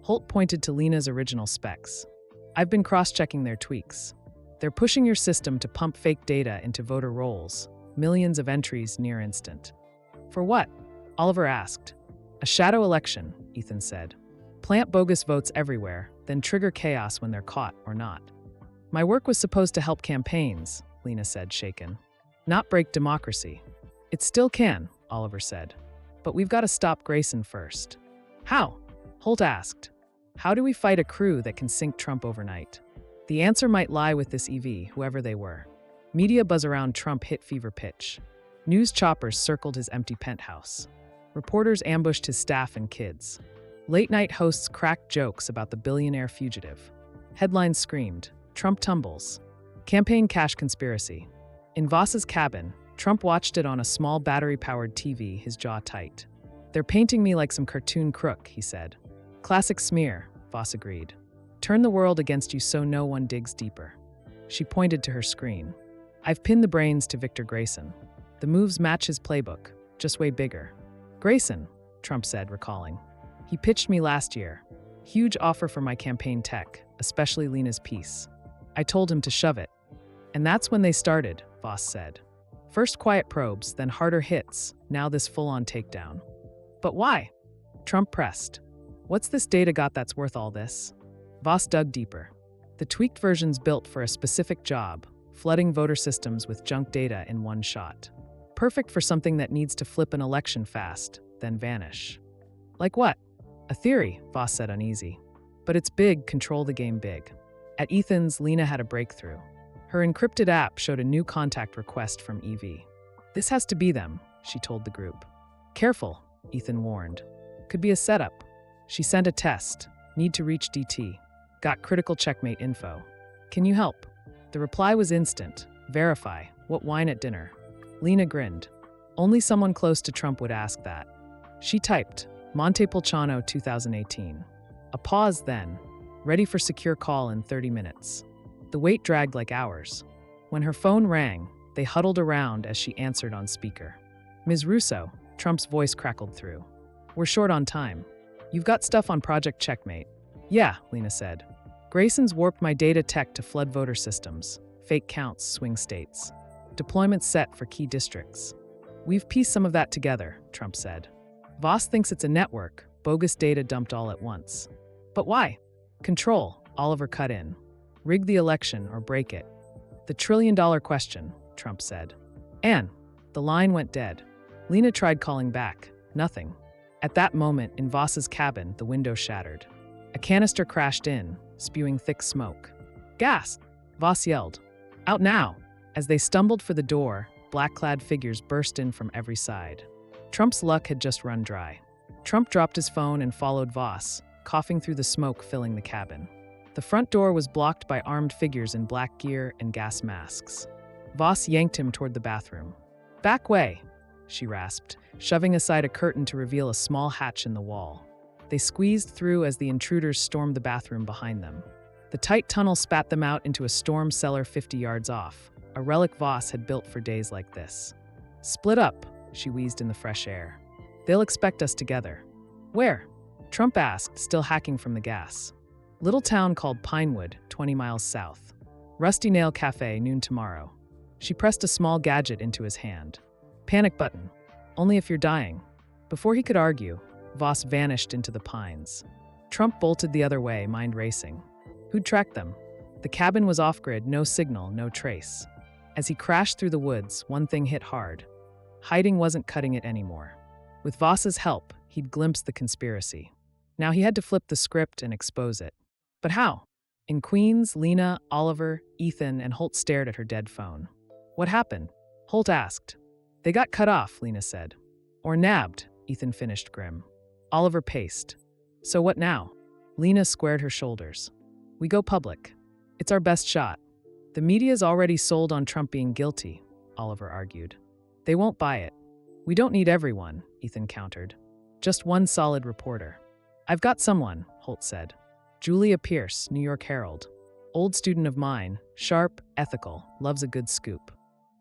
Holt pointed to Lena's original specs. I've been cross-checking their tweaks. They're pushing your system to pump fake data into voter rolls, millions of entries near instant. For what? Oliver asked. A shadow election, Ethan said. Plant bogus votes everywhere, then trigger chaos when they're caught or not. My work was supposed to help campaigns, Lena said, shaken. Not break democracy. It still can, Oliver said. But we've got to stop Grayson first. How? Holt asked. How do we fight a crew that can sink Trump overnight? The answer might lie with this EV, whoever they were. Media buzz around Trump hit fever pitch. News choppers circled his empty penthouse. Reporters ambushed his staff and kids. Late-night hosts cracked jokes about the billionaire fugitive. Headlines screamed, Trump tumbles. Campaign cash conspiracy. In Voss's cabin, Trump watched it on a small battery-powered TV, his jaw tight. They're painting me like some cartoon crook, he said. Classic smear, Voss agreed. Turn the world against you so no one digs deeper. She pointed to her screen. I've pinned the brains to Victor Grayson. The moves match his playbook, just way bigger. Grayson, Trump said, recalling. He pitched me last year. Huge offer for my campaign tech, especially Lena's piece. I told him to shove it. And that's when they started, Voss said. First quiet probes, then harder hits, now this full-on takedown. But why? Trump pressed. What's this data got that's worth all this? Voss dug deeper. The tweaked version's built for a specific job, flooding voter systems with junk data in one shot. Perfect for something that needs to flip an election fast, then vanish. Like what? A theory, Voss said uneasy. But it's big, control the game big. At Ethan's, Lena had a breakthrough. Her encrypted app showed a new contact request from EV. This has to be them, she told the group. Careful, Ethan warned. Could be a setup. She sent a test. Need to reach DT. Got critical checkmate info. Can you help? The reply was instant. Verify. What wine at dinner? Lena grinned. Only someone close to Trump would ask that. She typed, Montepulciano 2018. A pause then. Ready for secure call in 30 minutes. The wait dragged like hours. When her phone rang, they huddled around as she answered on speaker. Ms. Russo, Trump's voice crackled through. We're short on time. You've got stuff on Project Checkmate. Yeah, Lena said. Grayson's warped my data tech to flood voter systems. Fake counts, swing states. Deployment set for key districts. We've pieced some of that together, Trump said. Voss thinks it's a network, bogus data dumped all at once. But why? Control, Oliver cut in. Rig the election or break it. The trillion-dollar question, Trump said. Anne, the line went dead. Lena tried calling back. Nothing. At that moment, in Voss's cabin, the window shattered. A canister crashed in, spewing thick smoke. Gas! Voss yelled. Out now! As they stumbled for the door, black-clad figures burst in from every side. Trump's luck had just run dry. Trump dropped his phone and followed Voss, coughing through the smoke filling the cabin. The front door was blocked by armed figures in black gear and gas masks. Voss yanked him toward the bathroom. Back way, she rasped, shoving aside a curtain to reveal a small hatch in the wall. They squeezed through as the intruders stormed the bathroom behind them. The tight tunnel spat them out into a storm cellar 50 yards off, a relic Voss had built for days like this. Split up, she wheezed in the fresh air. They'll expect us together. Where? Trump asked, still hacking from the gas. Little town called Pinewood, 20 miles south. Rusty Nail Cafe, noon tomorrow. She pressed a small gadget into his hand. Panic button. Only if you're dying. Before he could argue, Voss vanished into the pines. Trump bolted the other way, mind racing. Who'd tracked them? The cabin was off-grid, no signal, no trace. As he crashed through the woods, one thing hit hard. Hiding wasn't cutting it anymore. With Voss's help, he'd glimpsed the conspiracy. Now he had to flip the script and expose it. But how? In Queens, Lena, Oliver, Ethan, and Holt stared at her dead phone. What happened? Holt asked. They got cut off, Lena said. Or nabbed, Ethan finished grim. Oliver paced. So what now? Lena squared her shoulders. We go public. It's our best shot. The media's already sold on Trump being guilty, Oliver argued. They won't buy it. We don't need everyone, Ethan countered. Just one solid reporter. I've got someone, Holt said. Julia Pierce, New York Herald. Old student of mine, sharp, ethical, loves a good scoop.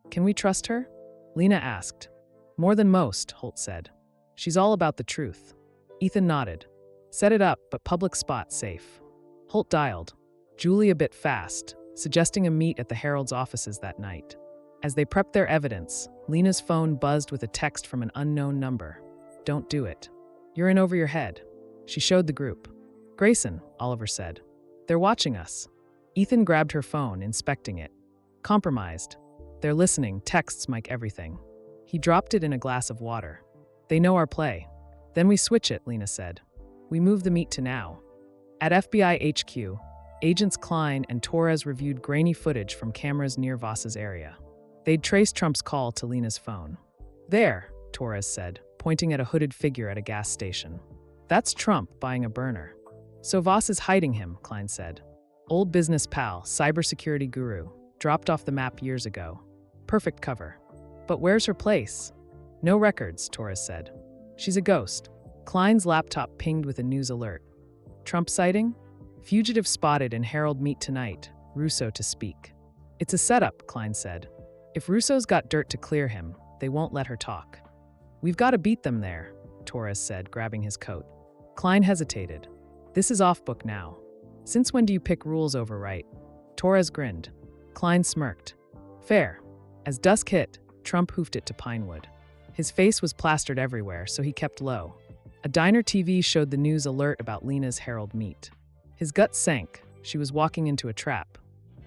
Can we trust her? Lena asked. More than most, Holt said. She's all about the truth. Ethan nodded. Set it up, but public spot safe. Holt dialed. Julie a bit fast, suggesting a meet at the Herald's offices that night. As they prepped their evidence, Lena's phone buzzed with a text from an unknown number. Don't do it. You're in over your head. She showed the group. Grayson, Oliver said. They're watching us. Ethan grabbed her phone, inspecting it. Compromised. They're listening, texts mic everything. He dropped it in a glass of water. They know our play. Then we switch it, Lena said. We move the meet to now. At FBI HQ, Agents Klein and Torres reviewed grainy footage from cameras near Voss's area. They'd traced Trump's call to Lena's phone. There, Torres said, pointing at a hooded figure at a gas station. That's Trump buying a burner. So Voss is hiding him, Klein said. Old business pal, cybersecurity guru, dropped off the map years ago. Perfect cover. But where's her place? No records, Torres said. She's a ghost. Klein's laptop pinged with a news alert. Trump sighting? Fugitive spotted in Herald meet tonight, Russo to speak. It's a setup, Klein said. If Russo's got dirt to clear him, they won't let her talk. We've got to beat them there, Torres said, grabbing his coat. Klein hesitated. This is off book now. Since when do you pick rules over right? Torres grinned. Klein smirked. Fair. As dusk hit, Trump hoofed it to Pinewood. His face was plastered everywhere, so he kept low. A diner TV showed the news alert about Lena's Herald meet. His gut sank. She was walking into a trap.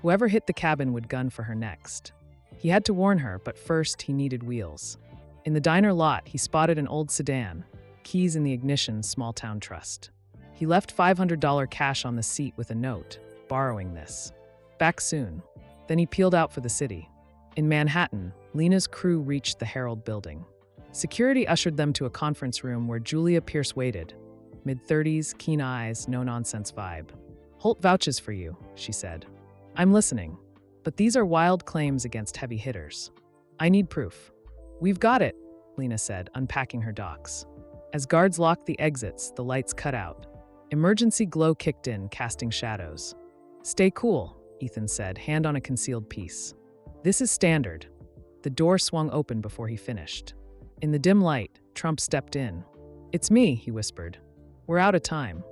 Whoever hit the cabin would gun for her next. He had to warn her, but first he needed wheels. In the diner lot, he spotted an old sedan, keys in the ignition, small town trust. He left $500 cash on the seat with a note, borrowing this. Back soon. Then he peeled out for the city. In Manhattan, Lena's crew reached the Herald building. Security ushered them to a conference room where Julia Pierce waited. Mid-30s, keen eyes, no-nonsense vibe. Holt vouches for you, she said. I'm listening. But these are wild claims against heavy hitters. I need proof. We've got it, Lena said, unpacking her docs. As guards locked the exits, the lights cut out. Emergency glow kicked in, casting shadows. Stay cool, Ethan said, hand on a concealed piece. This is standard. The door swung open before he finished. In the dim light, Trump stepped in. It's me, he whispered. We're out of time.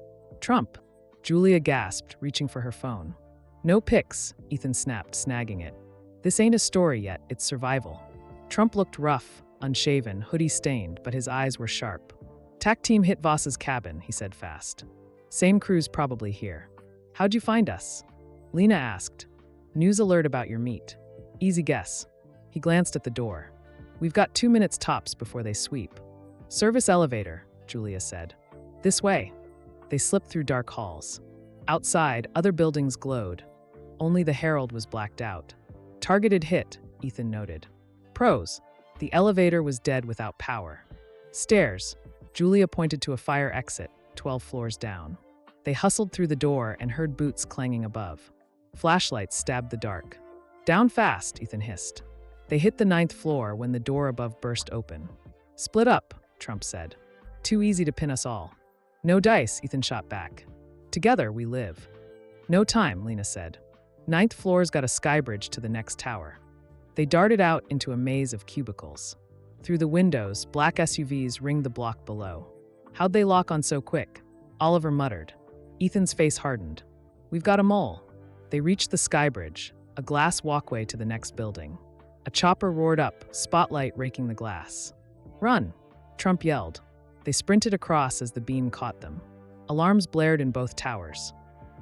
Trump. Julia gasped, reaching for her phone. No pics, Ethan snapped, snagging it. This ain't a story yet, it's survival. Trump looked rough, unshaven, hoodie-stained, but his eyes were sharp. TAC team hit Voss's cabin, he said fast. Same crew's probably here. How'd you find us? Lena asked. News alert about your meet. Easy guess. He glanced at the door. We've got 2 minutes tops before they sweep. Service elevator, Julia said. This way. They slipped through dark halls. Outside, other buildings glowed. Only the Herald was blacked out. Targeted hit, Ethan noted. Pros. The elevator was dead without power. Stairs. Julia pointed to a fire exit, 12 floors down. They hustled through the door and heard boots clanging above. Flashlights stabbed the dark. Down fast, Ethan hissed. They hit the 9th floor when the door above burst open. Split up, Trump said. Too easy to pin us all. No dice, Ethan shot back. Together we live. No time, Lena said. 9th floor's got a skybridge to the next tower. They darted out into a maze of cubicles. Through the windows, black SUVs ringed the block below. How'd they lock on so quick? Oliver muttered. Ethan's face hardened. We've got a mole. They reached the skybridge, a glass walkway to the next building. A chopper roared up, spotlight raking the glass. Run! Trump yelled. They sprinted across as the beam caught them. Alarms blared in both towers.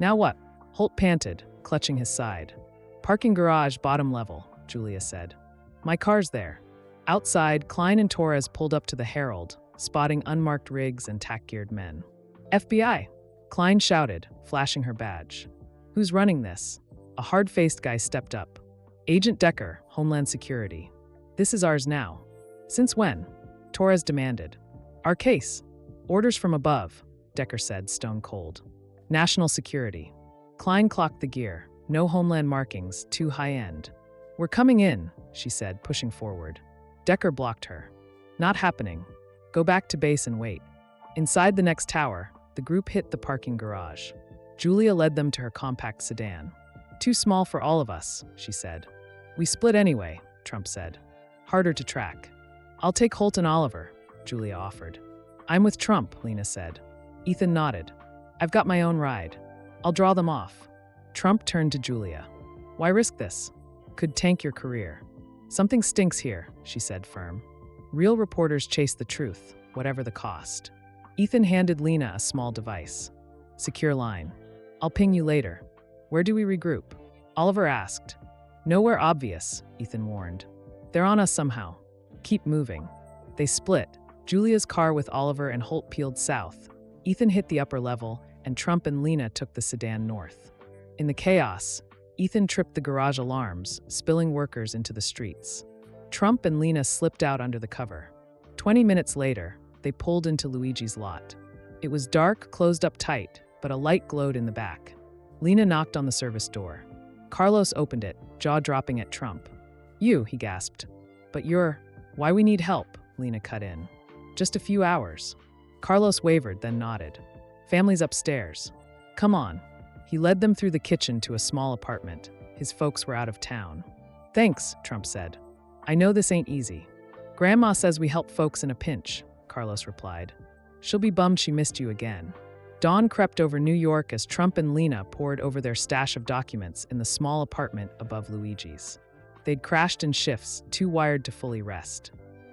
Now what? Holt panted, clutching his side. Parking garage, bottom level, Julia said. My car's there. Outside, Klein and Torres pulled up to the Herald, spotting unmarked rigs and tack-geared men. FBI! Klein shouted, flashing her badge. Who's running this? A hard-faced guy stepped up. Agent Decker, Homeland Security. This is ours now. Since when? Torres demanded. Our case. Orders from above, Decker said, stone cold. National security. Klein clocked the gear. No Homeland markings, too high-end. We're coming in, she said, pushing forward. Decker blocked her. Not happening. Go back to base and wait. Inside the next tower, the group hit the parking garage. Julia led them to her compact sedan. Too small for all of us, she said. We split anyway, Trump said. Harder to track. I'll take Holt and Oliver, Julia offered. I'm with Trump, Lena said. Ethan nodded. I've got my own ride. I'll draw them off. Trump turned to Julia. Why risk this? Could tank your career. Something stinks here, she said, firm. Real reporters chase the truth, whatever the cost. Ethan handed Lena a small device. Secure line. I'll ping you later. Where do we regroup? Oliver asked. Nowhere obvious, Ethan warned. They're on us somehow. Keep moving. They split. Julia's car with Oliver and Holt peeled south. Ethan hit the upper level, and Trump and Lena took the sedan north. In the chaos, Ethan tripped the garage alarms, spilling workers into the streets. Trump and Lena slipped out under the cover. 20 minutes later, they pulled into Luigi's lot. It was dark, closed up tight, but a light glowed in the back. Lena knocked on the service door. Carlos opened it, jaw dropping at Trump. You, he gasped. But you're... Why we need help, Lena cut in. Just a few hours. Carlos wavered, then nodded. Family's upstairs. Come on. He led them through the kitchen to a small apartment. His folks were out of town. Thanks, Trump said. I know this ain't easy. Grandma says we help folks in a pinch, Carlos replied. She'll be bummed she missed you again. Dawn crept over New York as Trump and Lena pored over their stash of documents in the small apartment above Luigi's. They'd crashed in shifts, too wired to fully rest.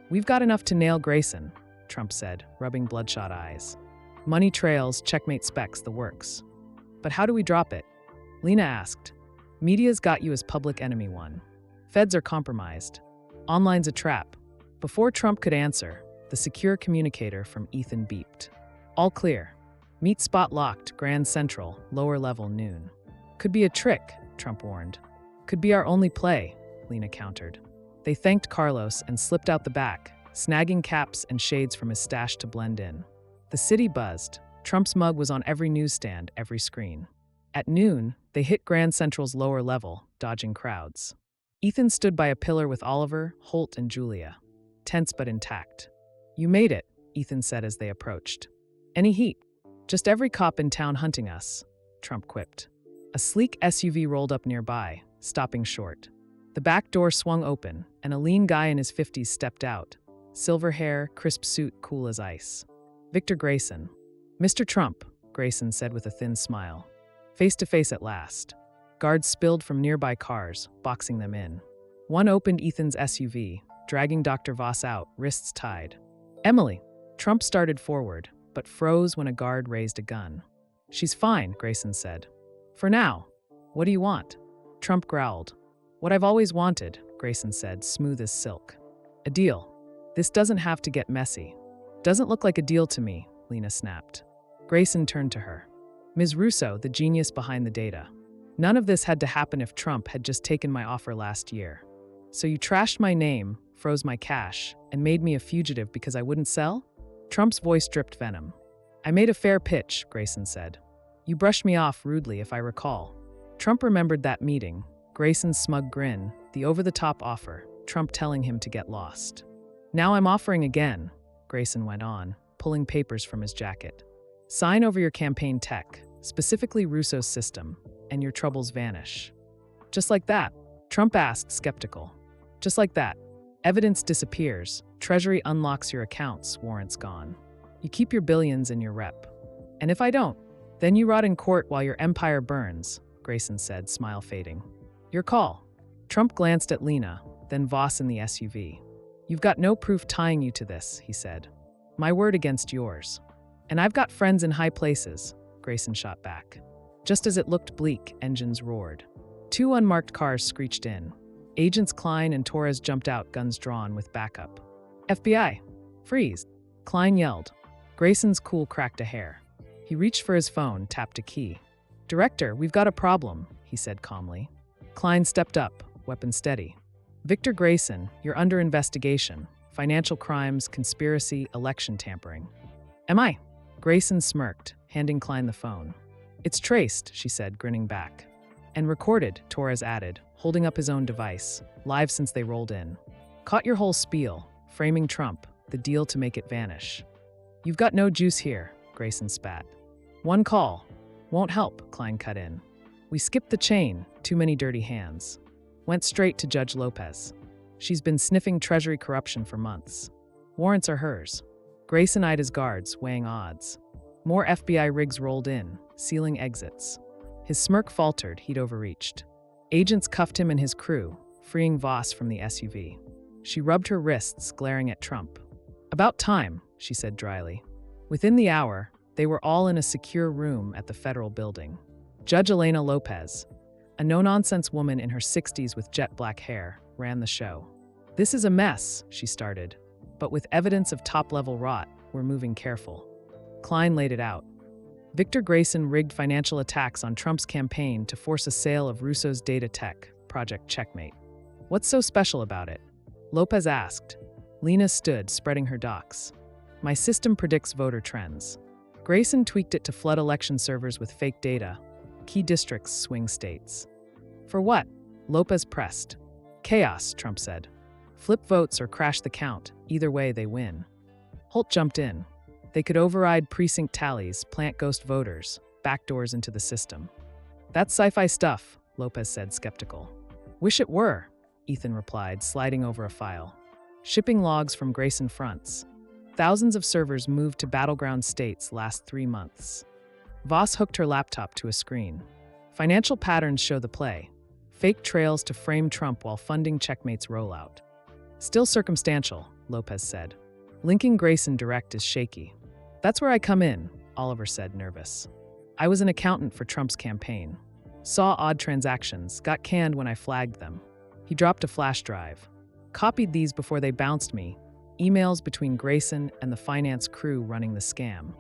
We've got enough to nail Grayson, Trump said, rubbing bloodshot eyes. Money trails, checkmate specs, the works. But how do we drop it? Lena asked. Media's got you as public enemy one. Feds are compromised. Online's a trap. Before Trump could answer, the secure communicator from Ethan beeped. All clear. Meet spot locked, Grand Central, lower level, noon. Could be a trick, Trump warned. Could be our only play, Lena countered. They thanked Carlos and slipped out the back, snagging caps and shades from his stash to blend in. The city buzzed. Trump's mug was on every newsstand, every screen. At noon, they hit Grand Central's lower level, dodging crowds. Ethan stood by a pillar with Oliver, Holt, and Julia. Tense but intact. You made it, Ethan said as they approached. Any heat? Just every cop in town hunting us, Trump quipped. A sleek SUV rolled up nearby, stopping short. The back door swung open, and a lean guy in his 50s stepped out. Silver hair, crisp suit, cool as ice. Victor Grayson. Mr. Trump, Grayson said with a thin smile. Face to face at last. Guards spilled from nearby cars, boxing them in. One opened Ethan's SUV, dragging Dr. Voss out, wrists tied. Emily. Trump started forward, but froze when a guard raised a gun. She's fine, Grayson said. For now. What do you want? Trump growled. What I've always wanted, Grayson said, smooth as silk. A deal. This doesn't have to get messy. Doesn't look like a deal to me, Lena snapped. Grayson turned to her. Ms. Russo, the genius behind the data. None of this had to happen if Trump had just taken my offer last year. So you trashed my name, froze my cash, and made me a fugitive because I wouldn't sell? Trump's voice dripped venom. I made a fair pitch, Grayson said. You brushed me off rudely, if I recall. Trump remembered that meeting, Grayson's smug grin, the over-the-top offer, Trump telling him to get lost. Now I'm offering again, Grayson went on, pulling papers from his jacket. Sign over your campaign tech, specifically Russo's system, and your troubles vanish. Just like that, Trump asked, skeptical. Just like that. Evidence disappears, Treasury unlocks your accounts, warrants gone. You keep your billions in your rep. And if I don't, then you rot in court while your empire burns, Grayson said, smile fading. Your call. Trump glanced at Lena, then Voss in the SUV. You've got no proof tying you to this, he said. My word against yours. And I've got friends in high places, Grayson shot back. Just as it looked bleak, engines roared. Two unmarked cars screeched in. Agents Klein and Torres jumped out, guns drawn, with backup. FBI! Freeze! Klein yelled. Grayson's cool cracked a hair. He reached for his phone, tapped a key. Director, we've got a problem, he said calmly. Klein stepped up, weapon steady. Victor Grayson, you're under investigation. Financial crimes, conspiracy, election tampering. Am I? Grayson smirked, handing Klein the phone. It's traced, she said, grinning back. And recorded, Torres added, holding up his own device, live since they rolled in. Caught your whole spiel, framing Trump, the deal to make it vanish. You've got no juice here, Grayson spat. One call. Won't help, Klein cut in. We skipped the chain, too many dirty hands. Went straight to Judge Lopez. She's been sniffing Treasury corruption for months. Warrants are hers. Grayson eyed his guards, weighing odds. More FBI rigs rolled in, sealing exits. His smirk faltered, he'd overreached. Agents cuffed him and his crew, freeing Voss from the SUV. She rubbed her wrists, glaring at Trump. About time, she said dryly. Within the hour, they were all in a secure room at the federal building. Judge Elena Lopez, a no-nonsense woman in her 60s with jet black hair, ran the show. This is a mess, she started. But with evidence of top-level rot, we're moving careful. Klein laid it out. Victor Grayson rigged financial attacks on Trump's campaign to force a sale of Russo's data tech, Project Checkmate. What's so special about it? Lopez asked. Lena stood, spreading her docs. My system predicts voter trends. Grayson tweaked it to flood election servers with fake data. Key districts, swing states. For what? Lopez pressed. Chaos, Trump said. Flip votes or crash the count. Either way, they win. Holt jumped in. They could override precinct tallies, plant ghost voters, backdoors into the system. That's sci-fi stuff, Lopez said, skeptical. Wish it were, Ethan replied, sliding over a file. Shipping logs from Grayson fronts. Thousands of servers moved to battleground states last 3 months. Voss hooked her laptop to a screen. Financial patterns show the play. Fake trails to frame Trump while funding Checkmate's rollout. Still circumstantial, Lopez said. Linking Grayson direct is shaky. That's where I come in, Oliver said, nervous. I was an accountant for Trump's campaign. Saw odd transactions, got canned when I flagged them. He dropped a flash drive. Copied these before they bounced me. Emails between Grayson and the finance crew running the scam.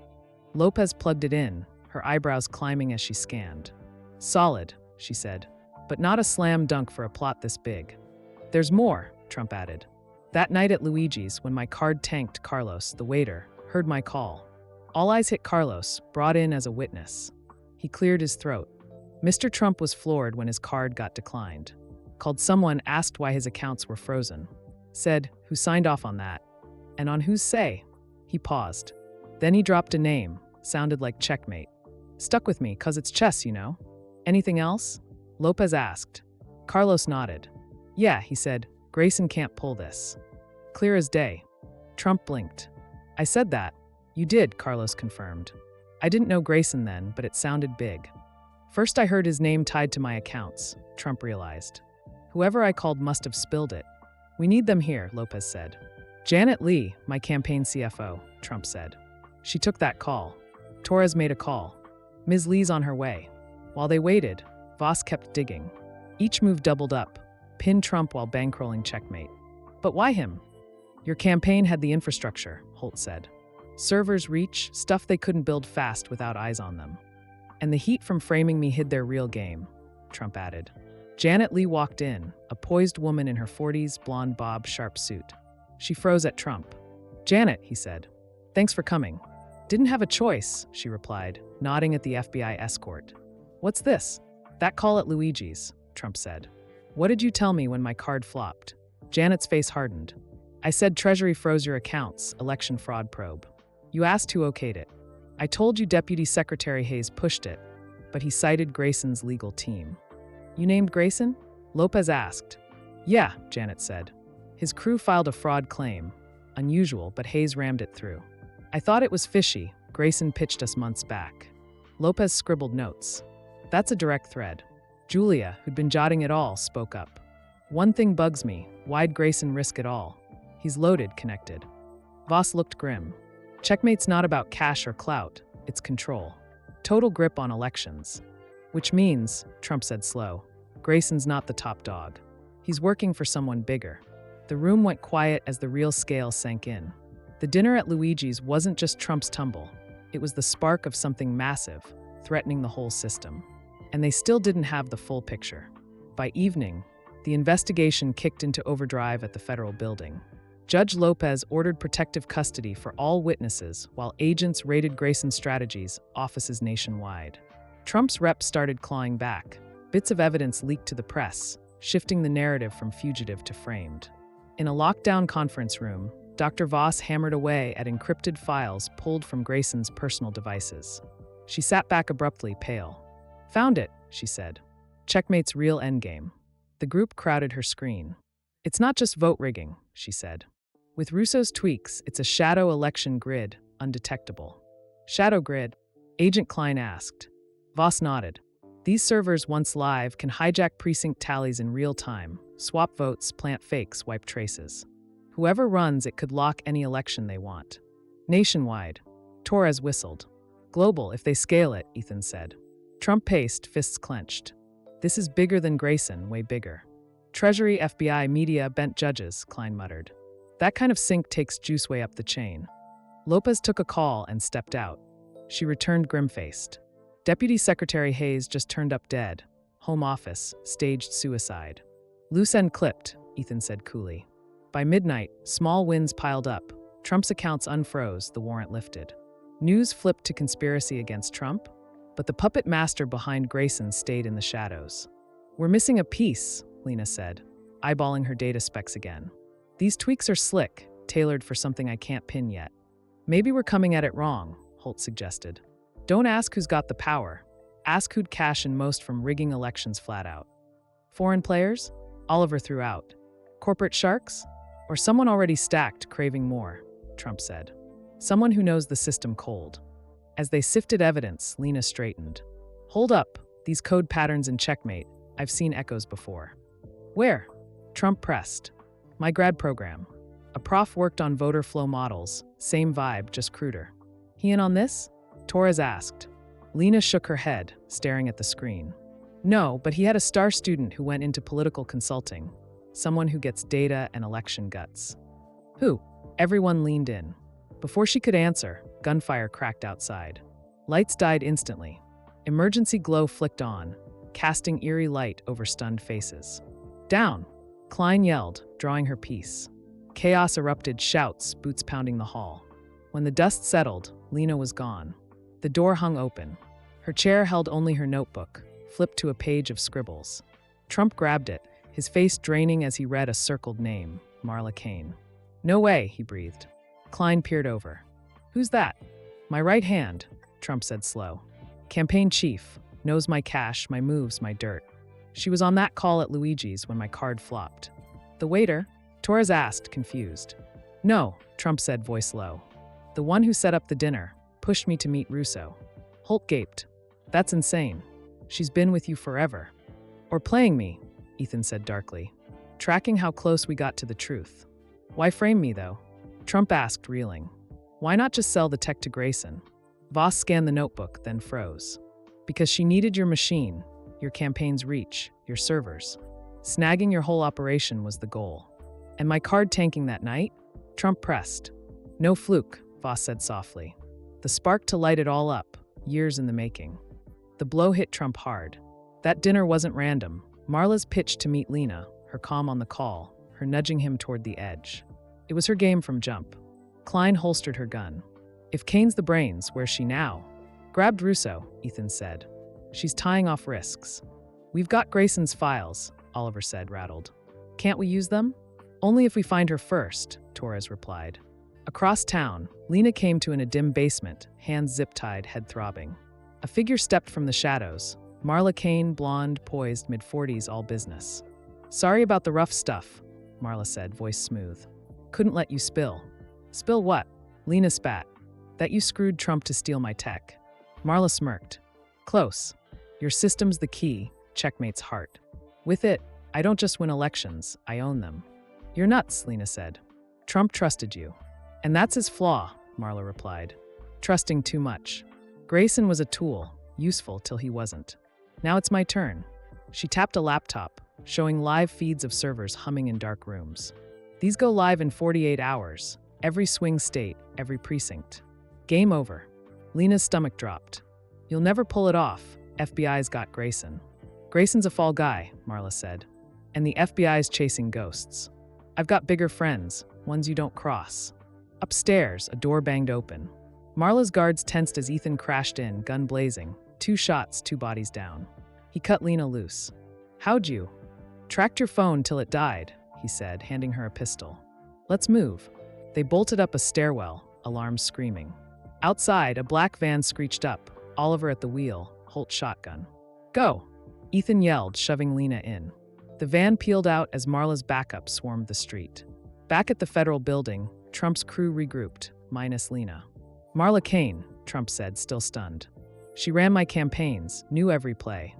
Lopez plugged it in, her eyebrows climbing as she scanned. Solid, she said, but not a slam dunk for a plot this big. There's more, Trump added. That night at Luigi's, when my card tanked, Carlos, the waiter, heard my call. All eyes hit Carlos, brought in as a witness. He cleared his throat. Mr. Trump was floored when his card got declined. Called someone, asked why his accounts were frozen. Said, who signed off on that? And on whose say? He paused. Then he dropped a name, sounded like Checkmate. Stuck with me, 'cause it's chess, you know. Anything else? Lopez asked. Carlos nodded. Yeah, he said, Grayson can't pull this. Clear as day. Trump blinked. I said that. You did, Carlos confirmed. I didn't know Grayson then, but it sounded big. First I heard his name tied to my accounts, Trump realized. Whoever I called must have spilled it. We need them here, Lopez said. Janet Lee, my campaign CFO, Trump said. She took that call. Torres made a call. Ms. Lee's on her way. While they waited, Voss kept digging. Each move doubled up, pinned Trump while bankrolling checkmate. But why him? Your campaign had the infrastructure, Holt said. Servers, reach, stuff they couldn't build fast without eyes on them. And the heat from framing me hid their real game, Trump added. Janet Lee walked in, a poised woman in her 40s, blonde bob, sharp suit. She froze at Trump. Janet, he said. Thanks for coming. Didn't have a choice, she replied, nodding at the FBI escort. What's this? That call at Luigi's, Trump said. What did you tell me when my card flopped? Janet's face hardened. I said Treasury froze your accounts, election fraud probe. You asked who okayed it. I told you Deputy Secretary Hayes pushed it, but he cited Grayson's legal team. You named Grayson? Lopez asked. Yeah, Janet said. His crew filed a fraud claim. Unusual, but Hayes rammed it through. I thought it was fishy. Grayson pitched us months back. Lopez scribbled notes. That's a direct thread. Julia, who'd been jotting it all, spoke up. One thing bugs me. Why'd Grayson risk it all? He's loaded, connected. Voss looked grim. Checkmate's not about cash or clout. It's control. Total grip on elections. Which means, Trump said slow, Grayson's not the top dog. He's working for someone bigger. The room went quiet as the real scale sank in. The dinner at Luigi's wasn't just Trump's tumble. It was the spark of something massive, threatening the whole system. And they still didn't have the full picture. By evening, the investigation kicked into overdrive at the federal building. Judge Lopez ordered protective custody for all witnesses while agents raided Grayson's strategies, offices nationwide. Trump's reps started clawing back. Bits of evidence leaked to the press, shifting the narrative from fugitive to framed. In a lockdown conference room, Dr. Voss hammered away at encrypted files pulled from Grayson's personal devices. She sat back abruptly, pale. Found it, she said. Checkmate's real endgame. The group crowded her screen. It's not just vote rigging, she said. With Russo's tweaks, it's a shadow election grid, undetectable. Shadow grid? Agent Klein asked. Voss nodded. These servers, once live, can hijack precinct tallies in real time, swap votes, plant fakes, wipe traces. Whoever runs it could lock any election they want. Nationwide. Torres whistled. Global, if they scale it, Ethan said. Trump paced, fists clenched. This is bigger than Grayson, way bigger. Treasury, FBI, media, bent judges, Klein muttered. That kind of sync takes juice way up the chain. Lopez took a call and stepped out. She returned grim-faced. Deputy Secretary Hayes just turned up dead. Home office, staged suicide. Loose end clipped, Ethan said coolly. By midnight, small wins piled up. Trump's accounts unfroze, the warrant lifted. News flipped to conspiracy against Trump, but the puppet master behind Grayson stayed in the shadows. We're missing a piece, Lena said, eyeballing her data specs again. These tweaks are slick, tailored for something I can't pin yet. Maybe we're coming at it wrong, Holt suggested. Don't ask who's got the power. Ask who'd cash in most from rigging elections flat out. Foreign players? Oliver threw out. Corporate sharks? Or someone already stacked, craving more, Trump said. Someone who knows the system cold. As they sifted evidence, Lena straightened. Hold up, these code patterns in Checkmate, I've seen echoes before. Where? Trump pressed. My grad program. A prof worked on voter flow models, same vibe, just cruder. He in on this? Torres asked. Lena shook her head, staring at the screen. No, but he had a star student who went into political consulting. Someone who gets data and election guts. Who? Everyone leaned in. Before she could answer, gunfire cracked outside. Lights died instantly. Emergency glow flicked on, casting eerie light over stunned faces. Down! Klein yelled, drawing her piece. Chaos erupted, shouts, boots pounding the hall. When the dust settled, Lena was gone. The door hung open. Her chair held only her notebook, flipped to a page of scribbles. Trump grabbed it, his face draining as he read a circled name, Marla Kane. No way, he breathed. Klein peered over. Who's that? My right hand, Trump said slow. Campaign chief, knows my cash, my moves, my dirt. She was on that call at Luigi's when my card flopped. The waiter? Torres asked, confused. No, Trump said, voice low. The one who set up the dinner, pushed me to meet Russo. Holt gaped. That's insane. She's been with you forever. Or playing me, Ethan said darkly, tracking how close we got to the truth. Why frame me, though? Trump asked, reeling. Why not just sell the tech to Grayson? Voss scanned the notebook, then froze. Because she needed your machine, your campaign's reach, your servers. Snagging your whole operation was the goal. And my card tanking that night? Trump pressed. No fluke, Voss said softly. The spark to light it all up, years in the making. The blow hit Trump hard. That dinner wasn't random. Marla's pitch to meet Lena, her calm on the call, her nudging him toward the edge. It was her game from jump. Klein holstered her gun. If Kane's the brains, where's she now? Grabbed Russo, Ethan said. She's tying off risks. We've got Grayson's files, Oliver said, rattled. Can't we use them? Only if we find her first, Torres replied. Across town, Lena came to a dim basement, hands zip-tied, head throbbing. A figure stepped from the shadows. Marla Kane, blonde, poised, mid-40s, all business. Sorry about the rough stuff, Marla said, voice smooth. Couldn't let you spill. Spill what? Lena spat. That you screwed Trump to steal my tech. Marla smirked. Close. Your system's the key, checkmate's heart. With it, I don't just win elections, I own them. You're nuts, Lena said. Trump trusted you. And that's his flaw, Marla replied. Trusting too much. Grayson was a tool, useful till he wasn't. Now it's my turn. She tapped a laptop, showing live feeds of servers humming in dark rooms. These go live in 48 hours, every swing state, every precinct. Game over. Lena's stomach dropped. You'll never pull it off. FBI's got Grayson. Grayson's a fall guy, Marla said. And the FBI's chasing ghosts. I've got bigger friends, ones you don't cross. Upstairs, a door banged open. Marla's guards tensed as Ethan crashed in, gun blazing. 2 shots, 2 bodies down. He cut Lena loose. How'd you? Tracked your phone till it died, he said, handing her a pistol. Let's move. They bolted up a stairwell, alarms screaming. Outside, a black van screeched up, Oliver at the wheel, Holt shotgun. Go! Ethan yelled, shoving Lena in. The van peeled out as Marla's backup swarmed the street. Back at the federal building, Trump's crew regrouped, minus Lena. Marla Kane, Trump said, still stunned. She ran my campaigns, knew every play.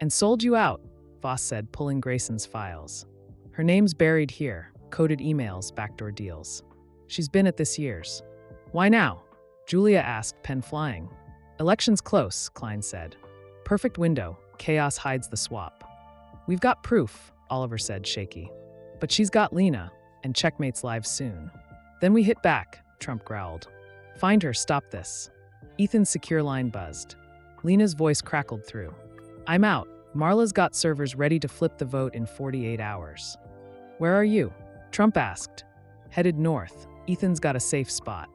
And sold you out, Voss said, pulling Grayson's files. Her name's buried here, coded emails, backdoor deals. She's been at this year's. Why now? Julia asked, pen flying. Election's close, Klein said. Perfect window, chaos hides the swap. We've got proof, Oliver said, shaky. But she's got Lena, and checkmate's live soon. Then we hit back, Trump growled. Find her, stop this. Ethan's secure line buzzed. Lena's voice crackled through. I'm out. Marla's got servers ready to flip the vote in 48 hours. Where are you? Trump asked. Headed north. Ethan's got a safe spot.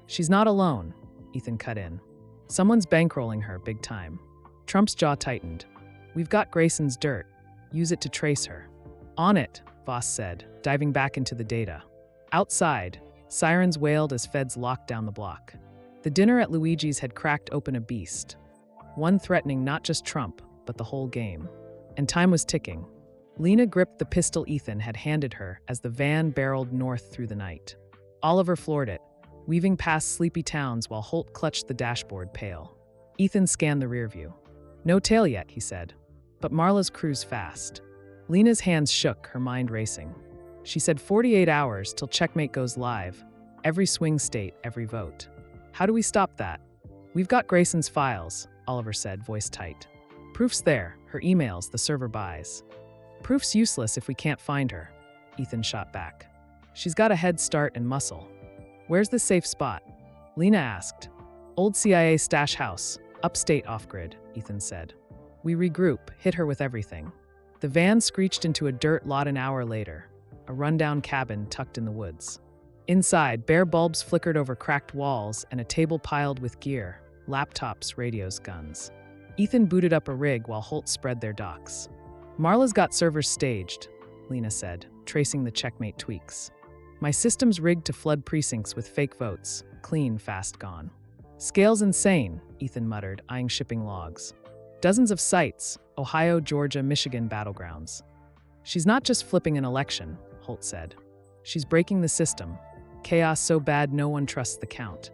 She's not alone, Ethan cut in. Someone's bankrolling her big time. Trump's jaw tightened. We've got Grayson's dirt. Use it to trace her. On it, Voss said, diving back into the data. Outside, sirens wailed as feds locked down the block. The dinner at Luigi's had cracked open a beast. One threatening not just Trump, but the whole game. And time was ticking. Lena gripped the pistol Ethan had handed her as the van barreled north through the night. Oliver floored it, weaving past sleepy towns while Holt clutched the dashboard, pale. Ethan scanned the rearview. No tail yet, he said. But Marla's cruise fast. Lena's hands shook, her mind racing. She said 48 hours till checkmate goes live. Every swing state, every vote. How do we stop that? We've got Grayson's files, Oliver said, voice tight. Proof's there, her emails, the server buys. Proof's useless if we can't find her, Ethan shot back. She's got a head start and muscle. Where's the safe spot? Lena asked. Old CIA stash house, upstate off-grid, Ethan said. We regroup, hit her with everything. The van screeched into a dirt lot an hour later, a rundown cabin tucked in the woods. Inside, bare bulbs flickered over cracked walls and a table piled with gear, laptops, radios, guns. Ethan booted up a rig while Holt spread their docs. Marla's got servers staged, Lena said, tracing the checkmate tweaks. My system's rigged to flood precincts with fake votes, clean, fast gone. Scale's insane, Ethan muttered, eyeing shipping logs. Dozens of sites, Ohio, Georgia, Michigan battlegrounds. She's not just flipping an election, Holt said. She's breaking the system. Chaos so bad no one trusts the count.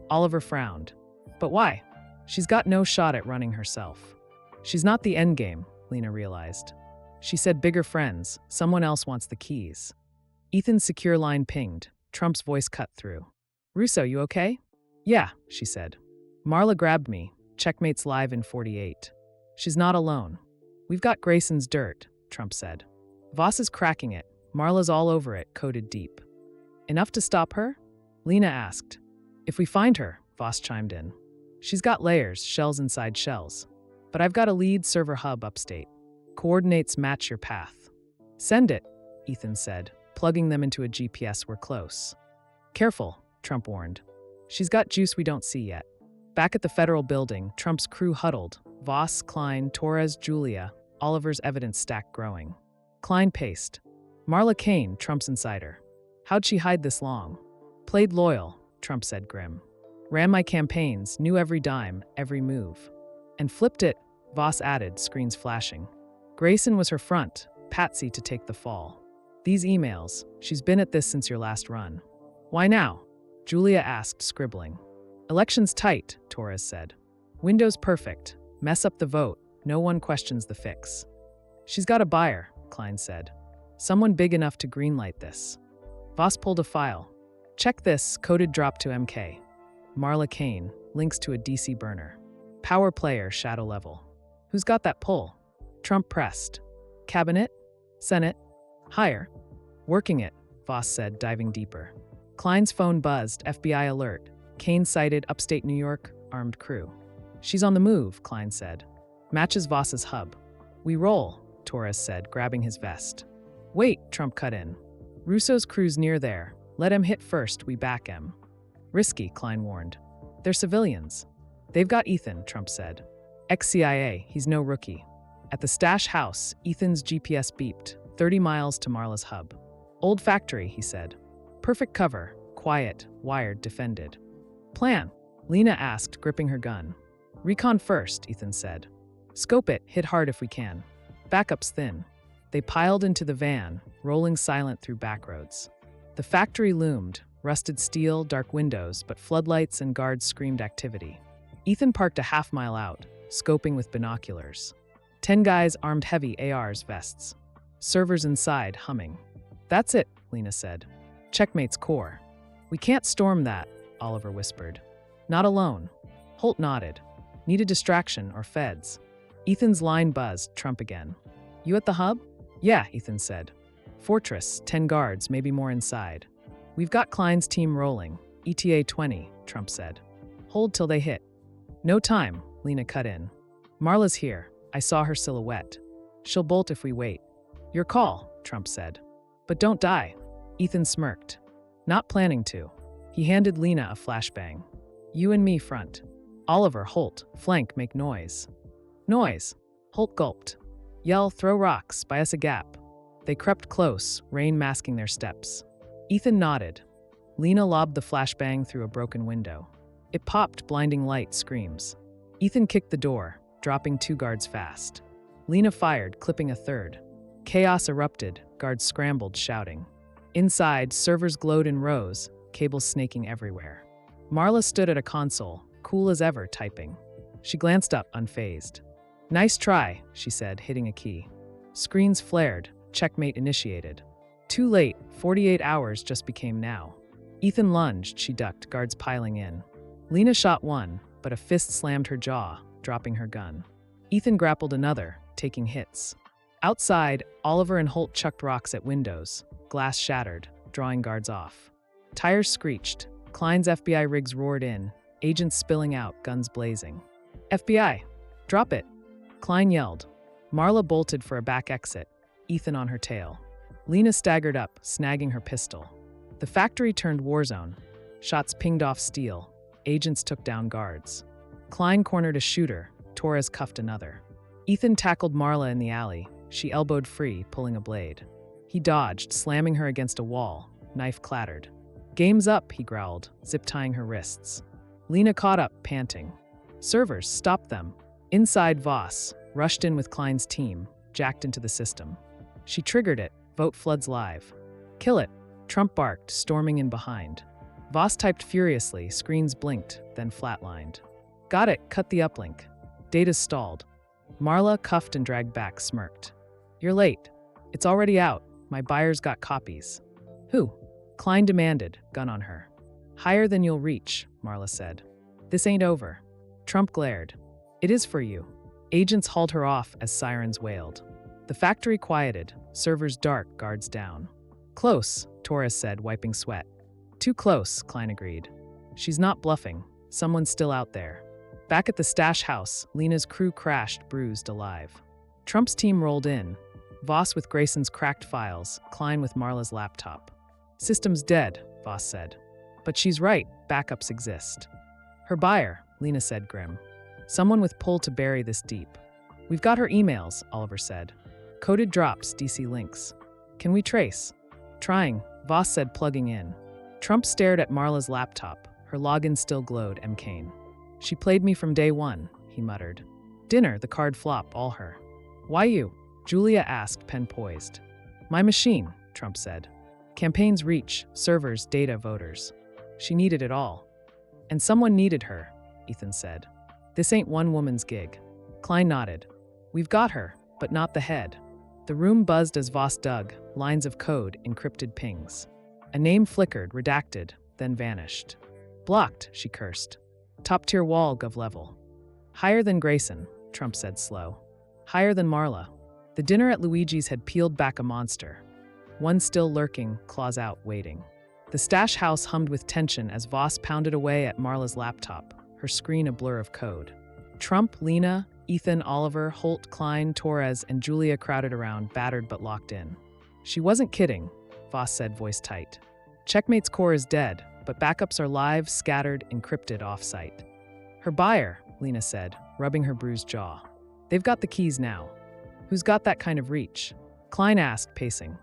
Oliver frowned. But why? She's got no shot at running herself. She's not the endgame, Lena realized. She said bigger friends, someone else wants the keys. Ethan's secure line pinged. Trump's voice cut through. Russo, you okay? Yeah, she said. Marla grabbed me. Checkmate's live in 48. She's not alone. We've got Grayson's dirt, Trump said. Voss is cracking it. Marla's all over it, coded deep. Enough to stop her? Lena asked. If we find her, Voss chimed in. She's got layers, shells inside shells. But I've got a lead server hub upstate. Coordinates match your path. Send it, Ethan said. Plugging them into a GPS, we're close. Careful, Trump warned. She's got juice we don't see yet. Back at the federal building, Trump's crew huddled. Voss, Klein, Torres, Julia, Oliver's evidence stack growing. Klein paced. Marla Kane, Trump's insider. How'd she hide this long? Played loyal, Trump said grim. Ran my campaigns, knew every dime, every move. And flipped it, Voss added, screens flashing. Grayson was her front, patsy to take the fall. These emails, she's been at this since your last run. Why now? Julia asked, scribbling. Election's tight, Torres said. Window's perfect. Mess up the vote. No one questions the fix. She's got a buyer, Klein said. Someone big enough to greenlight this. Voss pulled a file. Check this, coded drop to MK. Marla Kane, links to a DC burner. Power player, shadow level. Who's got that pull? Trump pressed. Cabinet? Senate? Higher. Working it, Voss said, diving deeper. Klein's phone buzzed, FBI alert. Kane cited upstate New York, armed crew. She's on the move, Klein said. Matches Voss's hub. We roll, Torres said, grabbing his vest. Wait, Trump cut in. Russo's crew's near there. Let him hit first, we back him. Risky, Klein warned. They're civilians. They've got Ethan, Trump said. Ex-CIA, he's no rookie. At the stash house, Ethan's GPS beeped, 30 miles to Marla's hub. Old factory, he said. Perfect cover, quiet, wired, defended. Plan? Lena asked, gripping her gun. Recon first, Ethan said. Scope it, hit hard if we can. Backup's thin. They piled into the van, rolling silent through backroads. The factory loomed, rusted steel, dark windows, but floodlights and guards screamed activity. Ethan parked a half-mile out, scoping with binoculars. 10 guys armed heavy ARs vests. Servers inside, humming. That's it, Lena said. Checkmate's core. We can't storm that, Oliver whispered. Not alone. Holt nodded. Need a distraction or feds. Ethan's line buzzed, Trump again. You at the hub? Yeah, Ethan said. Fortress, 10 guards, maybe more inside. We've got Klein's team rolling. ETA 20, Trump said. Hold till they hit. No time, Lena cut in. Marla's here. I saw her silhouette. She'll bolt if we wait. Your call, Trump said. But don't die. Ethan smirked. Not planning to. He handed Lena a flashbang. You and me front. Oliver, Holt, flank, make noise. Noise. Holt gulped. Yell, throw rocks, buy us a gap. They crept close, rain masking their steps. Ethan nodded. Lena lobbed the flashbang through a broken window. It popped, blinding light, screams. Ethan kicked the door, dropping 2 guards fast. Lena fired, clipping a third. Chaos erupted, guards scrambled, shouting. Inside, servers glowed in rows, cables snaking everywhere. Marla stood at a console, cool as ever, typing. She glanced up, unfazed. Nice try, she said, hitting a key. Screens flared, checkmate initiated. Too late, 48 hours just became now. Ethan lunged, she ducked, guards piling in. Lena shot one, but a fist slammed her jaw, dropping her gun. Ethan grappled another, taking hits. Outside, Oliver and Holt chucked rocks at windows. Glass shattered, drawing guards off. Tires screeched. Klein's FBI rigs roared in, agents spilling out, guns blazing. FBI, drop it. Klein yelled. Marla bolted for a back exit, Ethan on her tail. Lena staggered up, snagging her pistol. The factory turned war zone. Shots pinged off steel. Agents took down guards. Klein cornered a shooter. Torres cuffed another. Ethan tackled Marla in the alley. She elbowed free, pulling a blade. He dodged, slamming her against a wall. Knife clattered. Game's up, he growled, zip-tying her wrists. Lena caught up, panting. Servers, stop them. Inside, Voss rushed in with Klein's team, jacked into the system. She triggered it. Vote floods live. Kill it, Trump barked, storming in behind. Voss typed furiously, screens blinked, then flatlined. Got it, cut the uplink. Data's stalled. Marla, cuffed and dragged back, smirked. You're late. It's already out. My buyer's got copies. Who? Klein demanded, gun on her. Higher than you'll reach, Marla said. This ain't over. Trump glared. It is for you. Agents hauled her off as sirens wailed. The factory quieted, servers dark, guards down. Close, Torres said, wiping sweat. Too close, Klein agreed. She's not bluffing. Someone's still out there. Back at the stash house, Lena's crew crashed, bruised, alive. Trump's team rolled in. Voss with Grayson's cracked files, Klein with Marla's laptop. System's dead, Voss said. But she's right, backups exist. Her buyer, Lena said grim. Someone with pull to bury this deep. We've got her emails, Oliver said. Coded drops, DC links. Can we trace? Trying, Voss said, plugging in. Trump stared at Marla's laptop. Her login still glowed, M. Kane. She played me from day one, he muttered. Dinner, the card flop, all her. Why you? Julia asked, pen poised. My machine, Trump said. Campaigns reach, servers, data, voters. She needed it all. And someone needed her, Ethan said. This ain't one woman's gig. Klein nodded. We've got her, but not the head. The room buzzed as Voss dug, lines of code, encrypted pings. A name flickered, redacted, then vanished. Blocked, she cursed. Top-tier wall, gov level. Higher than Grayson, Trump said slow. Higher than Marla. The dinner at Luigi's had peeled back a monster. One still lurking, claws out, waiting. The stash house hummed with tension as Voss pounded away at Marla's laptop, her screen a blur of code. Trump, Lena, Ethan, Oliver, Holt, Klein, Torres, and Julia crowded around, battered but locked in. She wasn't kidding, Voss said, voice tight. Checkmate's core is dead, but backups are live, scattered, encrypted off-site. Her buyer, Lena said, rubbing her bruised jaw. They've got the keys now. Who's got that kind of reach? Klein asked, pacing.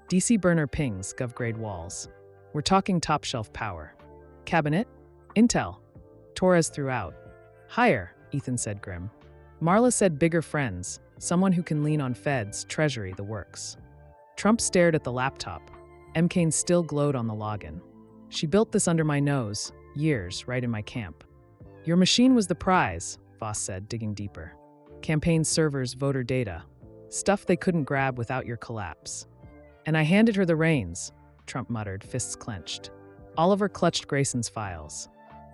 DC burner pings, gov-grade walls. We're talking top-shelf power. Cabinet? Intel. Torres threw out. Higher, Ethan said grim. Marla said bigger friends, someone who can lean on feds, treasury, the works. Trump stared at the laptop. M. Kane still glowed on the login. She built this under my nose, years, right in my camp. Your machine was the prize, Voss said, digging deeper. Campaign servers, voter data. Stuff they couldn't grab without your collapse. And I handed her the reins, Trump muttered, fists clenched. Oliver clutched Grayson's files.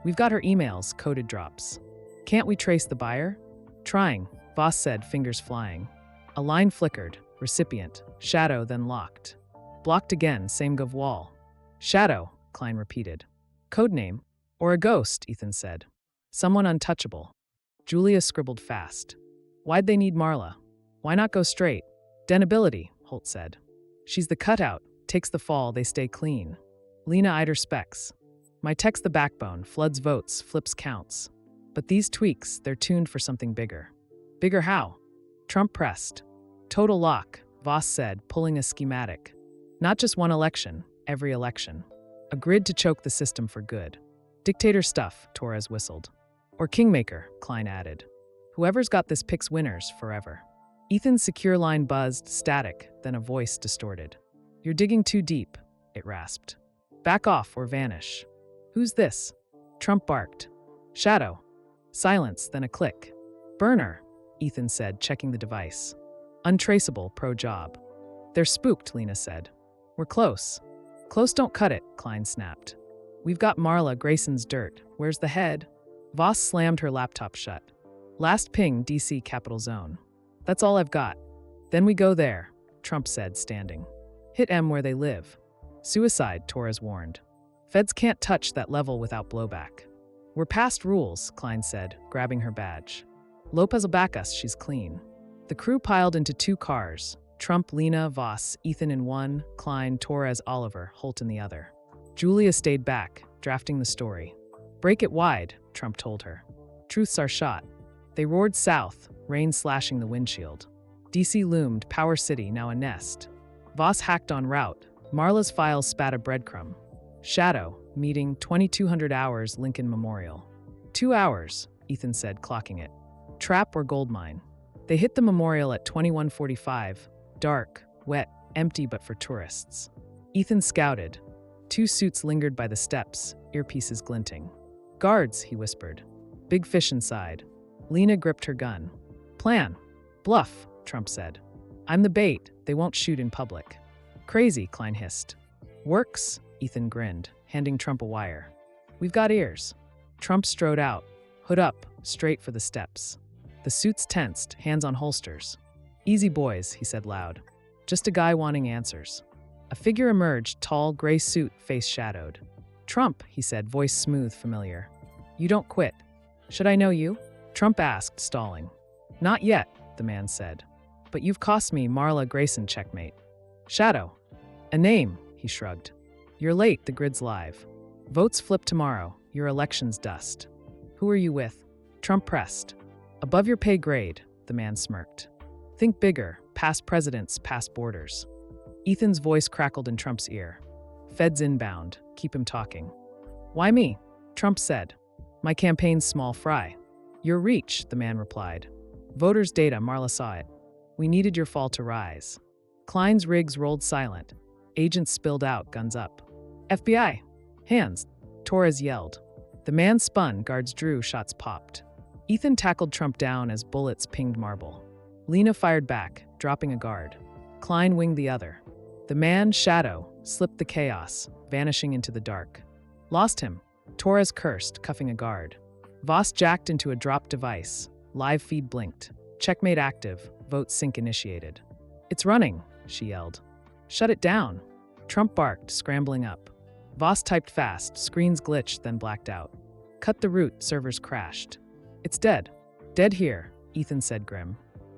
We've got her emails, coded drops. Can't we trace the buyer? Trying, Voss said, fingers flying. A line flickered, recipient, shadow, then locked. Blocked again, same gov wall. Shadow, Klein repeated. Codename, or a ghost, Ethan said. Someone untouchable. Julia scribbled fast. Why'd they need Marla? Why not go straight? Denability, Holt said. She's the cutout, takes the fall, they stay clean. Lena eyed her specs. My tech's the backbone, floods votes, flips counts. But these tweaks, they're tuned for something bigger. Bigger how? Trump pressed. Total lock, Voss said, pulling a schematic. Not just one election, every election. A grid to choke the system for good. Dictator stuff, Torres whistled. Or kingmaker, Klein added. Whoever's got this picks winners forever. Ethan's secure line buzzed, static, then a voice distorted. You're digging too deep, it rasped. Back off or vanish. Who's this? Trump barked. Shadow. Silence, then a click. Burner, Ethan said, checking the device. Untraceable, pro-job. They're spooked, Lena said. We're close. Close don't cut it, Klein snapped. We've got Marla, Grayson's dirt. Where's the head? Voss slammed her laptop shut. Last ping, DC Capital Zone. That's all I've got. Then we go there, Trump said, standing. Hit M where they live. Suicide, Torres warned. Feds can't touch that level without blowback. We're past rules, Klein said, grabbing her badge. Lopez'll back us, she's clean. The crew piled into 2 cars. Trump, Lena, Voss, Ethan in one, Klein, Torres, Oliver, Holt in the other. Julia stayed back, drafting the story. Break it wide, Trump told her. Truths are shot. They roared south, rain slashing the windshield. DC loomed, Power City, now a nest. Voss hacked on route. Marla's files spat a breadcrumb. Shadow, meeting, 2200 hours, Lincoln Memorial. 2 hours, Ethan said, clocking it. Trap or gold mine. They hit the memorial at 21:45. Dark, wet, empty but for tourists. Ethan scouted. Two suits lingered by the steps, earpieces glinting. "Guards," he whispered. "Big fish inside." Lena gripped her gun. "Plan. Bluff," Trump said. "I'm the bait. They won't shoot in public." "Crazy," Klein hissed. "Works," Ethan grinned, handing Trump a wire. "We've got ears." Trump strode out, hood up, straight for the steps. The suits tensed, hands on holsters. "Easy, boys," he said loud. "Just a guy wanting answers." A figure emerged, tall, gray suit, face shadowed. "Trump," he said, voice smooth, familiar. "You don't quit." "Should I know you?" Trump asked, stalling. "Not yet," the man said. "But you've cost me Marla Grayson checkmate." "Shadow." "A name," he shrugged. "You're late, the grid's live. Votes flip tomorrow, your election's dust." "Who are you with?" Trump pressed. "Above your pay grade," the man smirked. "Think bigger, past presidents, past borders." Ethan's voice crackled in Trump's ear. "Feds inbound, keep him talking." "Why me?" Trump said. "My campaign's small fry." "Your reach," the man replied. "Voters' data, Marla saw it. We needed your fall to rise." Klein's rigs rolled silent. Agents spilled out, guns up. "FBI! Hands!" Torres yelled. The man spun, guards drew, shots popped. Ethan tackled Trump down as bullets pinged marble. Lena fired back, dropping a guard. Klein winged the other. The man, Shadow, slipped the chaos, vanishing into the dark. "Lost him," Torres cursed, cuffing a guard. Voss jacked into a dropped device. Live feed blinked. "Checkmate active, vote sync initiated." "It's running," she yelled. "Shut it down." Trump barked, scrambling up. Voss typed fast, screens glitched, then blacked out. "Cut the route," servers crashed. "It's dead." "Dead here," Ethan said grim.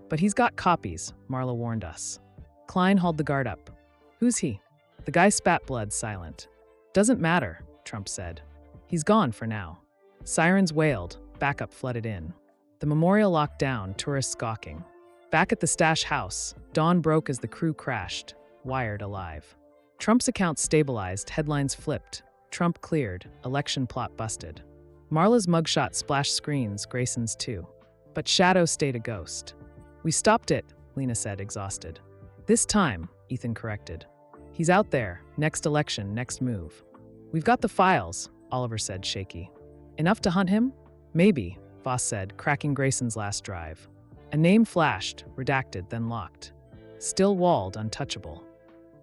"But he's got copies," Marla warned us. Klein hauled the guard up. "Who's he?" The guy spat blood, silent. "Doesn't matter," Trump said. "He's gone for now." Sirens wailed, backup flooded in. The memorial locked down, tourists gawking. Back at the stash house, dawn broke as the crew crashed, wired alive. Trump's account stabilized, headlines flipped. Trump cleared, election plot busted. Marla's mugshot splashed screens, Grayson's too. But Shadow stayed a ghost. "We stopped it," Lena said, exhausted. "This time," Ethan corrected. "He's out there, next election, next move." "We've got the files," Oliver said, shaky. "Enough to hunt him?" "Maybe," Voss said, cracking Grayson's last drive. A name flashed, redacted, then locked. Still walled, untouchable.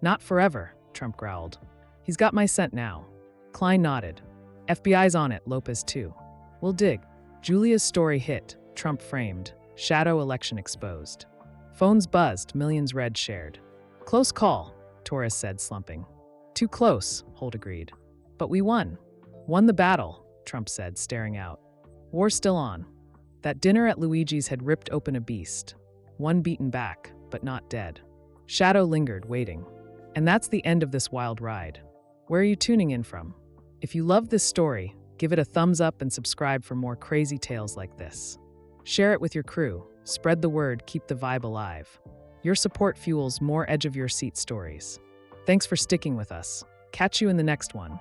"Not forever," Trump growled. "He's got my scent now." Klein nodded. "FBI's on it, Lopez too. We'll dig." Julia's story hit, Trump framed, Shadow election exposed. Phones buzzed, millions read, shared. "Close call," Torres said, slumping. "Too close," Holt agreed. "But we won." "Won the battle," Trump said, staring out. "War's still on." That dinner at Luigi's had ripped open a beast. One beaten back, but not dead. Shadow lingered, waiting. And that's the end of this wild ride. Where are you tuning in from? If you love this story, give it a thumbs up and subscribe for more crazy tales like this. Share it with your crew. Spread the word, keep the vibe alive. Your support fuels more edge-of-your-seat stories. Thanks for sticking with us. Catch you in the next one.